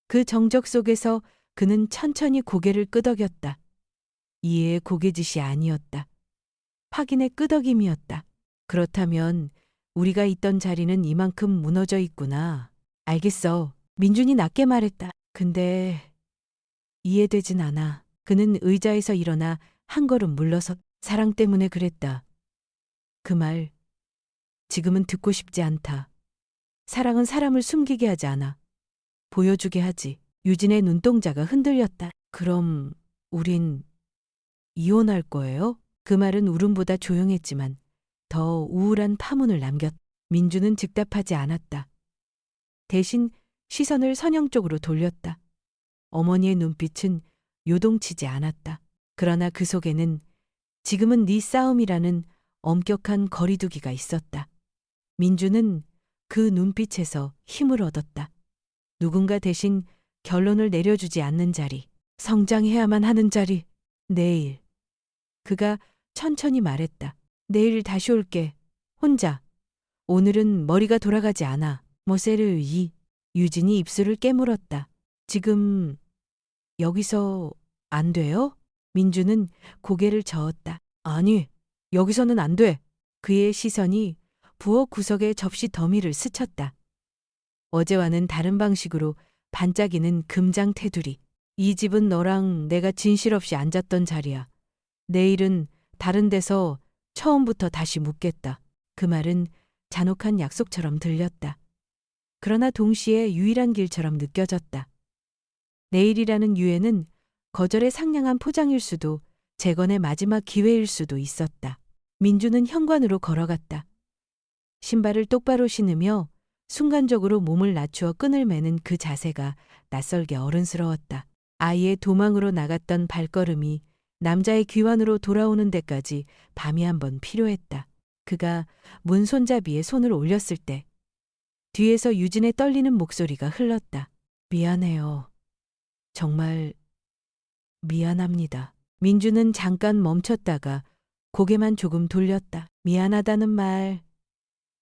그 정적 속에서 그는 천천히 고개를 끄덕였다. 이해의 고개짓이 아니었다. 확인의 끄덕임이었다. 그렇다면 우리가 있던 자리는 이만큼 무너져 있구나. 알겠어. 민준이 낮게 말했다. 근데 이해되진 않아. 그는 의자에서 일어나 한 걸음 물러섰. 사랑 때문에 그랬다. 그 말 지금은 듣고 싶지 않다. 사랑은 사람을 숨기게 하지 않아. 보여주게 하지. 유진의 눈동자가 흔들렸다. 그럼 우린 이혼할 거예요? 그 말은 울음보다 조용했지만 더 우울한 파문을 남겼. 민주는 즉답하지 않았다. 대신 시선을 선영 쪽으로 돌렸다. 어머니의 눈빛은 요동치지 않았다. 그러나 그 속에는 지금은 네 싸움이라는 엄격한 거리두기가 있었다. 민주는 그 눈빛에서 힘을 얻었다. 누군가 대신 결론을 내려주지 않는 자리, 성장해야만 하는 자리. 내일. 그가 천천히 말했다. 내일 다시 올게. 혼자. 오늘은 머리가 돌아가지 않아. 모세르이. 유진이 입술을 깨물었다. 지금 여기서 안 돼요? 민주는 고개를 저었다. 아니, 여기서는 안 돼. 그의 시선이 부엌 구석의 접시 더미를 스쳤다. 어제와는 다른 방식으로 반짝이는 금장 테두리. 이 집은 너랑 내가 진실 없이 앉았던 자리야. 내일은 다른 데서 처음부터 다시 묻겠다. 그 말은 잔혹한 약속처럼 들렸다. 그러나 동시에 유일한 길처럼 느껴졌다. 내일이라는 유예는 거절의 상냥한 포장일 수도 재건의 마지막 기회일 수도 있었다. 민주는 현관으로 걸어갔다. 신발을 똑바로 신으며 순간적으로 몸을 낮추어 끈을 매는 그 자세가 낯설게 어른스러웠다. 아이의 도망으로 나갔던 발걸음이 남자의 귀환으로 돌아오는 데까지 밤이 한 번 필요했다. 그가 문 손잡이에 손을 올렸을 때 뒤에서 유진의 떨리는 목소리가 흘렀다. 미안해요. 정말 미안합니다. 민주는 잠깐 멈췄다가 고개만 조금 돌렸다. 미안하다는 말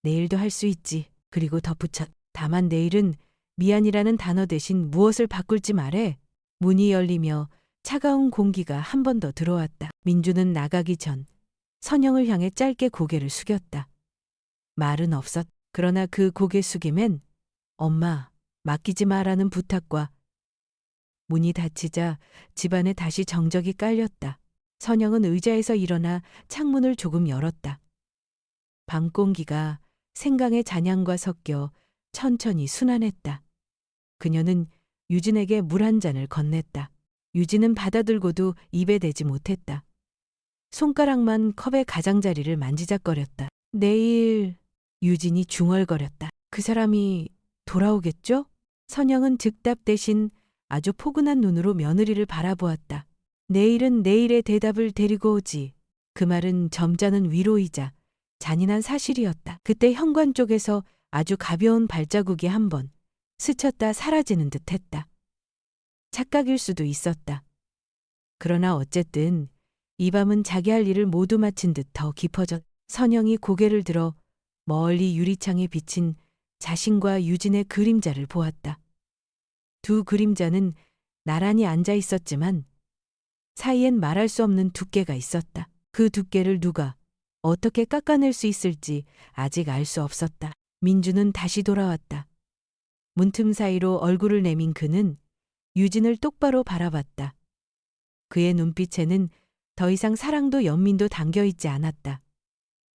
내일도 할 수 있지. 그리고 덧붙였. 다만 내일은 미안이라는 단어 대신 무엇을 바꿀지 말해. 문이 열리며 차가운 공기가 한 번 더 들어왔다. 민주는 나가기 전 선영을 향해 짧게 고개를 숙였다. 말은 없었. 그러나 그 고개 숙임엔 엄마, 맡기지 마라는 부탁과 문이 닫히자 집안에 다시 정적이 깔렸다. 선영은 의자에서 일어나 창문을 조금 열었다. 밤 공기가 생강의 잔향과 섞여 천천히 순환했다. 그녀는 유진에게 물 한 잔을 건넸다. 유진은 받아들고도 입에 대지 못했다. 손가락만 컵의 가장자리를 만지작거렸다. 내일... 유진이 중얼거렸다. 그 사람이 돌아오겠죠? 선영은 즉답 대신 아주 포근한 눈으로 며느리를 바라보았다. 내일은 내일의 대답을 데리고 오지. 그 말은 점잖은 위로이자 잔인한 사실이었다. 그때 현관 쪽에서 아주 가벼운 발자국이 한 번 스쳤다 사라지는 듯했다. 착각일 수도 있었다. 그러나 어쨌든 이 밤은 자기 할 일을 모두 마친 듯 더 깊어졌. 선영이 고개를 들어 멀리 유리창에 비친 자신과 유진의 그림자를 보았다. 두 그림자는 나란히 앉아 있었지만 사이엔 말할 수 없는 두께가 있었다. 그 두께를 누가 어떻게 깎아낼 수 있을지 아직 알 수 없었다. 민주는 다시 돌아왔다. 문틈 사이로 얼굴을 내민 그는 유진을 똑바로 바라봤다. 그의 눈빛에는 더 이상 사랑도 연민도 담겨있지 않았다.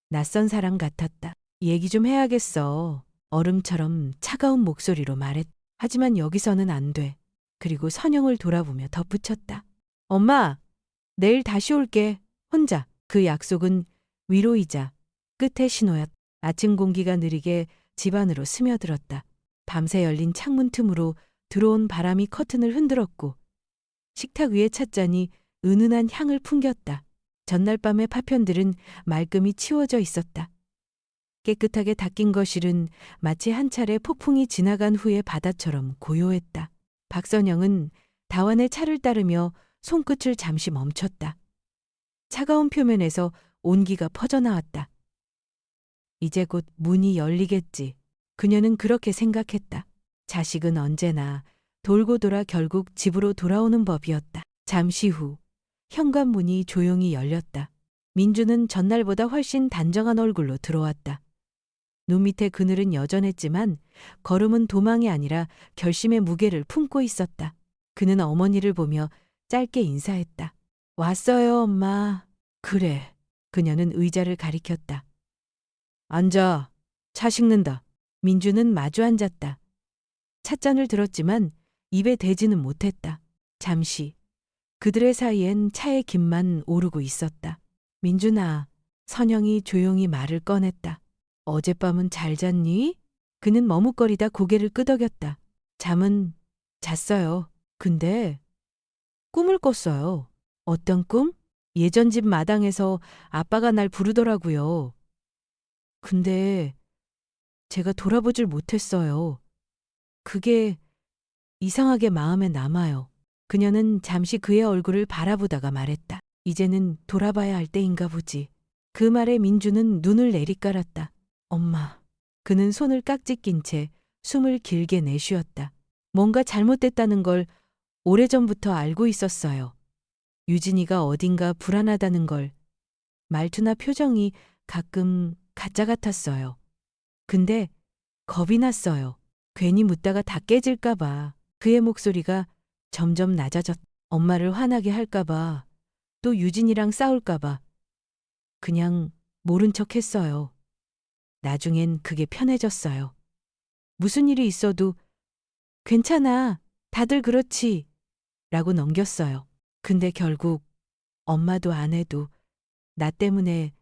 낯선 사람 같았다. 얘기 좀 해야겠어. 얼음처럼 차가운 목소리로 말했. 하지만 여기서는 안 돼. 그리고 선영을 돌아보며 덧붙였다. 엄마, 내일 다시 올게. 혼자. 그 약속은 위로이자 끝의 신호였. 아침 공기가 느리게 집 안으로 스며들었다. 밤새 열린 창문 틈으로 들어온 바람이 커튼을 흔들었고 식탁 위의 찻잔이 은은한 향을 풍겼다. 전날 밤의 파편들은 말끔히 치워져 있었다. 깨끗하게 닦인 거실은 마치 한 차례 폭풍이 지나간 후의 바다처럼 고요했다. 박선영은 다원의 차를 따르며 손끝을 잠시 멈췄다. 차가운 표면에서 온기가 퍼져나왔다. 이제 곧 문이 열리겠지. 그녀는 그렇게 생각했다. 자식은 언제나 돌고 돌아 결국 집으로 돌아오는 법이었다. 잠시 후 현관문이 조용히 열렸다. 민주는 전날보다 훨씬 단정한 얼굴로 들어왔다. 눈 밑에 그늘은 여전했지만 걸음은 도망이 아니라 결심의 무게를 품고 있었다. 그는 어머니를 보며 짧게 인사했다. 왔어요, 엄마. 그래. 그녀는 의자를 가리켰다. 앉아. 차 식는다. 민주는 마주 앉았다. 찻잔을 들었지만 입에 대지는 못했다. 잠시 그들의 사이엔 차의 김만 오르고 있었다. 민준아, 선영이 조용히 말을 꺼냈다. 어젯밤은 잘 잤니? 그는 머뭇거리다 고개를 끄덕였다. 잠은 잤어요. 근데 꿈을 꿨어요. 어떤 꿈? 예전 집 마당에서 아빠가 날 부르더라고요. 근데 제가 돌아보질 못했어요. 그게 이상하게 마음에 남아요. 그녀는 잠시 그의 얼굴을 바라보다가 말했다. 이제는 돌아봐야 할 때인가 보지. 그 말에 민주는 눈을 내리깔았다. 엄마. 그는 손을 깍지 낀 채 숨을 길게 내쉬었다. 뭔가 잘못됐다는 걸 오래전부터 알고 있었어요. 유진이가 어딘가 불안하다는 걸, 말투나 표정이 가끔 가짜 같았어요. 근데 겁이 났어요. 괜히 묻다가 다 깨질까봐. 그의 목소리가 점점 낮아졌. 엄마를 화나게 할까봐, 또 유진이랑 싸울까봐. 그냥 모른 척 했어요. 나중엔 그게 편해졌어요. 무슨 일이 있어도 괜찮아, 다들 그렇지 라고 넘겼어요. 근데 결국 엄마도 아내도 나 때문에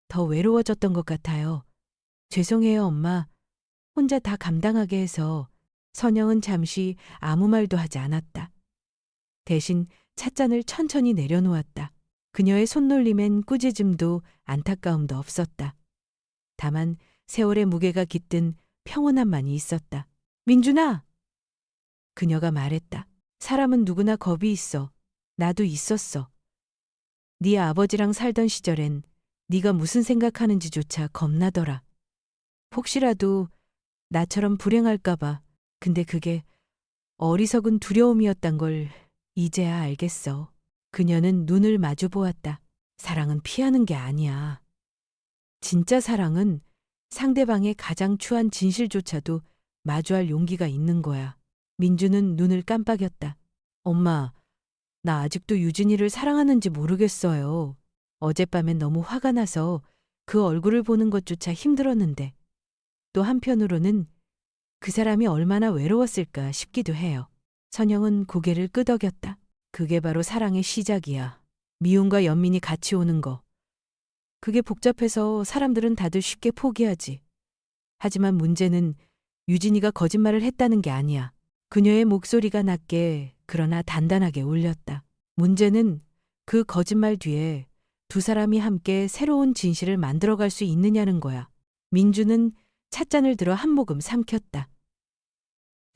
더 외로워졌던 것 같아요. 죄송해요, 엄마. 혼자 다 감당하게 해서. 선영은 잠시 아무 말도 하지 않았다. 대신 찻잔을 천천히 내려놓았다. 그녀의 손놀림엔 꾸짖음도 안타까움도 없었다. 다만 세월의 무게가 깃든 평온함만이 있었다. 민준아! 그녀가 말했다. 사람은 누구나 겁이 있어. 나도 있었어. 네 아버지랑 살던 시절엔 네가 무슨 생각하는지조차 겁나더라. 혹시라도 나처럼 불행할까 봐. 근데 그게 어리석은 두려움이었단 걸 이제야 알겠어. 그녀는 눈을 마주 보았다. 사랑은 피하는 게 아니야. 진짜 사랑은 상대방의 가장 추한 진실조차도 마주할 용기가 있는 거야. 민주는 눈을 깜빡였다. 엄마, 나 아직도 유진이를 사랑하는지 모르겠어요. 어젯밤엔 너무 화가 나서 그 얼굴을 보는 것조차 힘들었는데, 또 한편으로는 그 사람이 얼마나 외로웠을까 싶기도 해요. 선영은 고개를 끄덕였다. 그게 바로 사랑의 시작이야. 미움과 연민이 같이 오는 거. 그게 복잡해서 사람들은 다들 쉽게 포기하지. 하지만 문제는 유진이가 거짓말을 했다는 게 아니야. 그녀의 목소리가 낮게 그러나 단단하게 울렸다. 문제는 그 거짓말 뒤에 두 사람이 함께 새로운 진실을 만들어갈 수 있느냐는 거야. 민주는 찻잔을 들어 한 모금 삼켰다.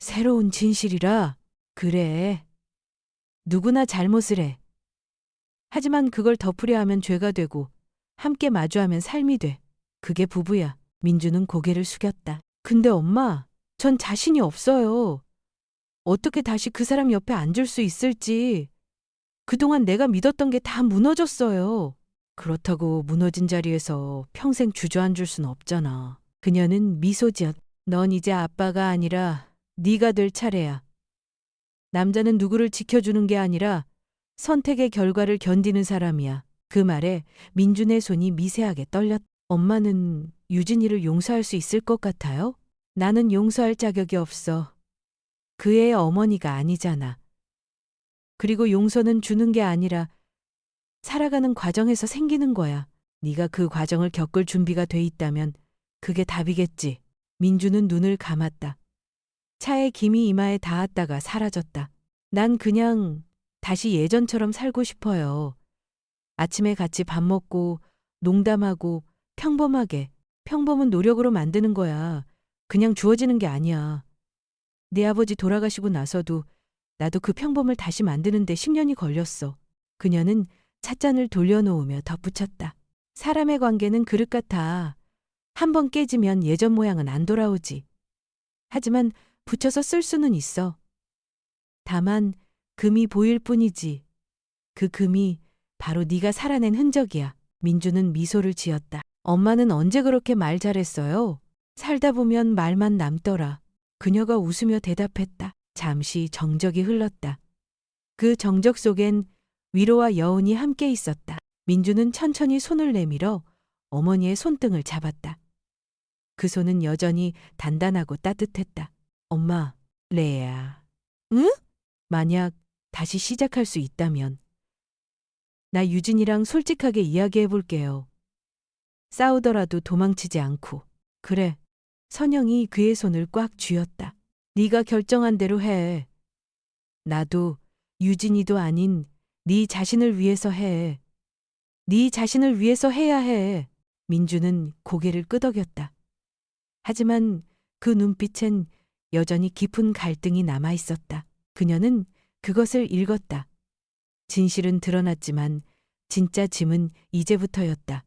새로운 진실이라? 그래. 누구나 잘못을 해. 하지만 그걸 덮으려 하면 죄가 되고 함께 마주하면 삶이 돼. 그게 부부야. 민주는 고개를 숙였다. 근데 엄마, 전 자신이 없어요. 어떻게 다시 그 사람 옆에 앉을 수 있을지. 그동안 내가 믿었던 게 다 무너졌어요. 그렇다고 무너진 자리에서 평생 주저앉을 순 없잖아. 그녀는 미소 지었. 넌 이제 아빠가 아니라 네가 될 차례야. 남자는 누구를 지켜주는 게 아니라 선택의 결과를 견디는 사람이야. 그 말에 민준의 손이 미세하게 떨렸다. 엄마는 유진이를 용서할 수 있을 것 같아요? 나는 용서할 자격이 없어. 그 애의 어머니가 아니잖아. 그리고 용서는 주는 게 아니라 살아가는 과정에서 생기는 거야. 네가 그 과정을 겪을 준비가 돼 있다면 그게 답이겠지. 민주는 눈을 감았다. 차의 김이 이마에 닿았다가 사라졌다. 난 그냥 다시 예전처럼 살고 싶어요. 아침에 같이 밥 먹고 농담하고 평범하게. 평범은 노력으로 만드는 거야. 그냥 주어지는 게 아니야. 네 아버지 돌아가시고 나서도 나도 그 평범을 다시 만드는데 10년이 걸렸어. 그녀는 찻잔을 돌려놓으며 덧붙였다. 사람의 관계는 그릇 같아. 한 번 깨지면 예전 모양은 안 돌아오지. 하지만 붙여서 쓸 수는 있어. 다만 금이 보일 뿐이지. 그 금이 바로 네가 살아낸 흔적이야. 민주는 미소를 지었다. 엄마는 언제 그렇게 말 잘했어요? 살다 보면 말만 남더라. 그녀가 웃으며 대답했다. 잠시 정적이 흘렀다. 그 정적 속엔 위로와 여운이 함께 있었다. 민주는 천천히 손을 내밀어 어머니의 손등을 잡았다. 그 손은 여전히 단단하고 따뜻했다. 엄마, 레야. 응? 만약 다시 시작할 수 있다면 나 유진이랑 솔직하게 이야기해 볼게요. 싸우더라도 도망치지 않고. 그래. 선영이 그의 손을 꽉 쥐었다. 네가 결정한 대로 해. 나도 유진이도 아닌 네 자신을 위해서 해. 네 자신을 위해서 해야 해. 민주는 고개를 끄덕였다. 하지만 그 눈빛엔 여전히 깊은 갈등이 남아 있었다. 그녀는 그것을 읽었다. 진실은 드러났지만 진짜 짐은 이제부터였다.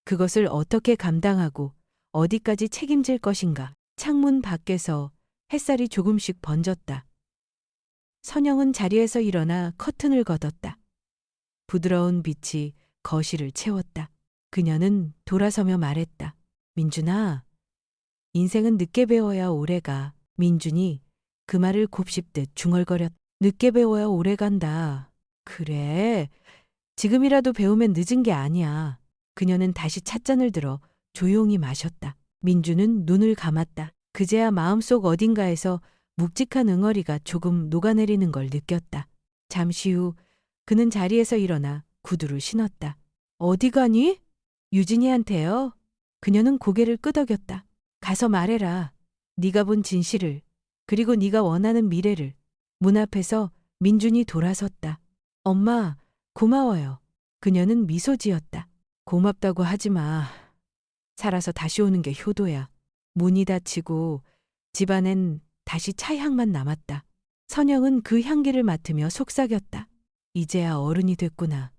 그것을 어떻게 감당하고 어디까지 책임질 것인가. 창문 밖에서 햇살이 조금씩 번졌다. 선영은 자리에서 일어나 커튼을 걷었다. 부드러운 빛이 거실을 채웠다. 그녀는 돌아서며 말했다. 민준아, 인생은 늦게 배워야 오래가. 민준이 그 말을 곱씹듯 중얼거렸다. 늦게 배워야 오래간다. 그래. 지금이라도 배우면 늦은 게 아니야. 그녀는 다시 찻잔을 들어 조용히 마셨다. 민주는 눈을 감았다. 그제야 마음속 어딘가에서 묵직한 응어리가 조금 녹아내리는 걸 느꼈다. 잠시 후 그는 자리에서 일어나 구두를 신었다. 어디 가니? 유진이한테요. 그녀는 고개를 끄덕였다. 가서 말해라. 네가 본 진실을, 그리고 네가 원하는 미래를. 문 앞에서 민준이 돌아섰다. 엄마, 고마워요. 그녀는 미소 지었다. 고맙다고 하지 마. 살아서 다시 오는 게 효도야. 문이 닫히고 집안엔 다시 차향만 남았다. 선영은 그 향기를 맡으며 속삭였다. 이제야 어른이 됐구나.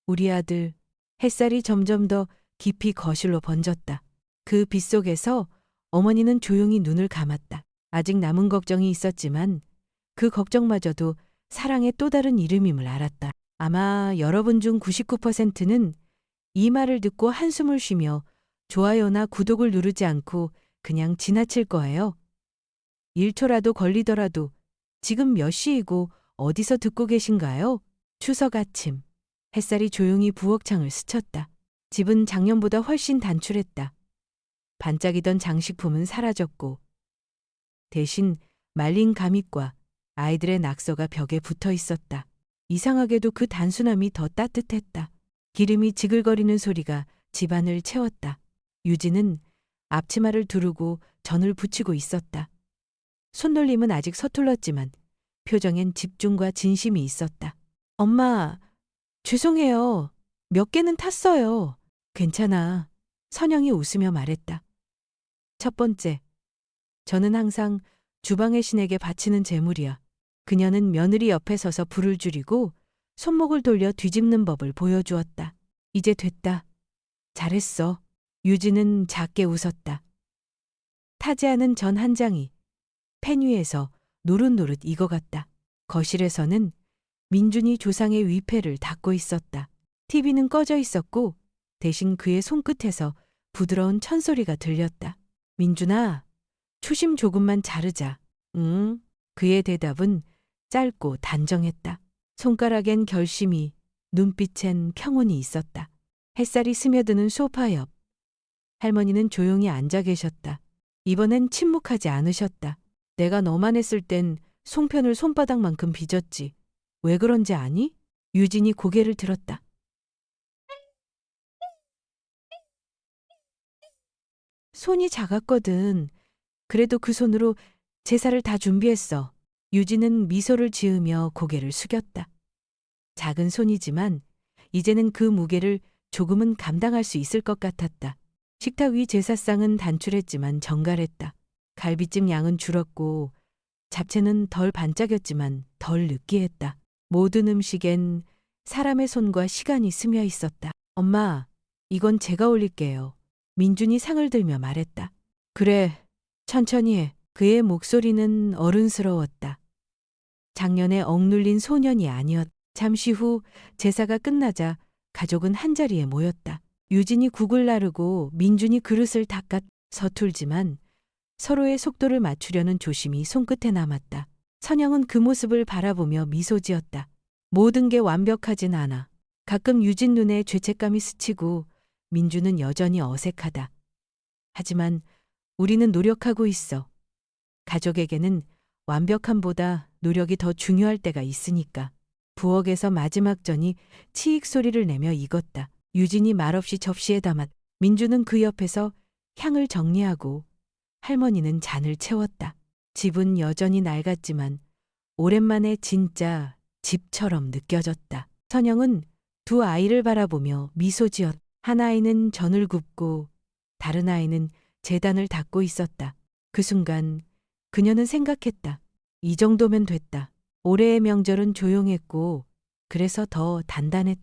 우리 아들. 햇살이 점점 더 깊이 거실로 번졌다. 그 빛 속에서 어머니는 조용히 눈을 감았다. 아직 남은 걱정이 있었지만 그 걱정마저도 사랑의 또 다른 이름임을 알았다. 아마 여러분 중 99%는 이 말을 듣고 한숨을 쉬며 좋아요나 구독을 누르지 않고 그냥 지나칠 거예요. 1초라도 걸리더라도 지금 몇 시이고 어디서 듣고 계신가요? 추석 아침. 햇살이 조용히 부엌창을 스쳤다. 집은 작년보다 훨씬 단출했다. 반짝이던 장식품은 사라졌고 대신 말린 가밋과 아이들의 낙서가 벽에 붙어 있었다. 이상하게도 그 단순함이 더 따뜻했다. 기름이 지글거리는 소리가 집안을 채웠다. 유진은 앞치마를 두르고 전을 부치고 있었다. 손놀림은 아직 서툴렀지만 표정엔 집중과 진심이 있었다. 엄마, 죄송해요. 몇 개는 탔어요. 괜찮아. 선영이 웃으며 말했다. 첫 번째, 저는 항상 주방의 신에게 바치는 제물이야. 그녀는 며느리 옆에 서서 불을 줄이고 손목을 돌려 뒤집는 법을 보여주었다. 이제 됐다. 잘했어. 유진은 작게 웃었다. 타지 않은 전 한 장이 팬 위에서 노릇노릇 익어갔다. 거실에서는 민준이 조상의 위패를 닦고 있었다. TV는 꺼져 있었고 대신 그의 손끝에서 부드러운 천소리가 들렸다. 민준아, 초심 조금만 자르자. 응? 그의 대답은 짧고 단정했다. 손가락엔 결심이, 눈빛엔 평온이 있었다. 햇살이 스며드는 소파 옆. 할머니는 조용히 앉아 계셨다. 이번엔 침묵하지 않으셨다. 내가 너만 했을 땐 송편을 손바닥만큼 빚었지. 왜 그런지 아니? 유진이 고개를 들었다. 손이 작았거든. 그래도 그 손으로 제사를 다 준비했어. 유진은 미소를 지으며 고개를 숙였다. 작은 손이지만 이제는 그 무게를 조금은 감당할 수 있을 것 같았다. 식탁 위 제사상은 단출했지만 정갈했다. 갈비찜 양은 줄었고 잡채는 덜 반짝였지만 덜 느끼했다. 모든 음식엔 사람의 손과 시간이 스며 있었다. 엄마, 이건 제가 올릴게요. 민준이 상을 들며 말했다. 그래, 천천히 해. 그의 목소리는 어른스러웠다. 작년에 억눌린 소년이 아니었다. 잠시 후 제사가 끝나자 가족은 한자리에 모였다. 유진이 국을 나르고 민준이 그릇을 닦았. 서툴지만 서로의 속도를 맞추려는 조심이 손끝에 남았다. 선영은 그 모습을 바라보며 미소 지었다. 모든 게 완벽하진 않아. 가끔 유진 눈에 죄책감이 스치고 민주는 여전히 어색하다. 하지만 우리는 노력하고 있어. 가족에게는 완벽함보다 노력이 더 중요할 때가 있으니까. 부엌에서 마지막 전이 치익 소리를 내며 익었다. 유진이 말없이 접시에 담았. 민주는 그 옆에서 향을 정리하고 할머니는 잔을 채웠다. 집은 여전히 낡았지만 오랜만에 진짜 집처럼 느껴졌다. 선영은 두 아이를 바라보며 미소 지었다. 한 아이는 전을 굽고 다른 아이는 제단을 닦고 있었다. 그 순간 그녀는 생각했다. 이 정도면 됐다. 올해의 명절은 조용했고 그래서 더 단단했다.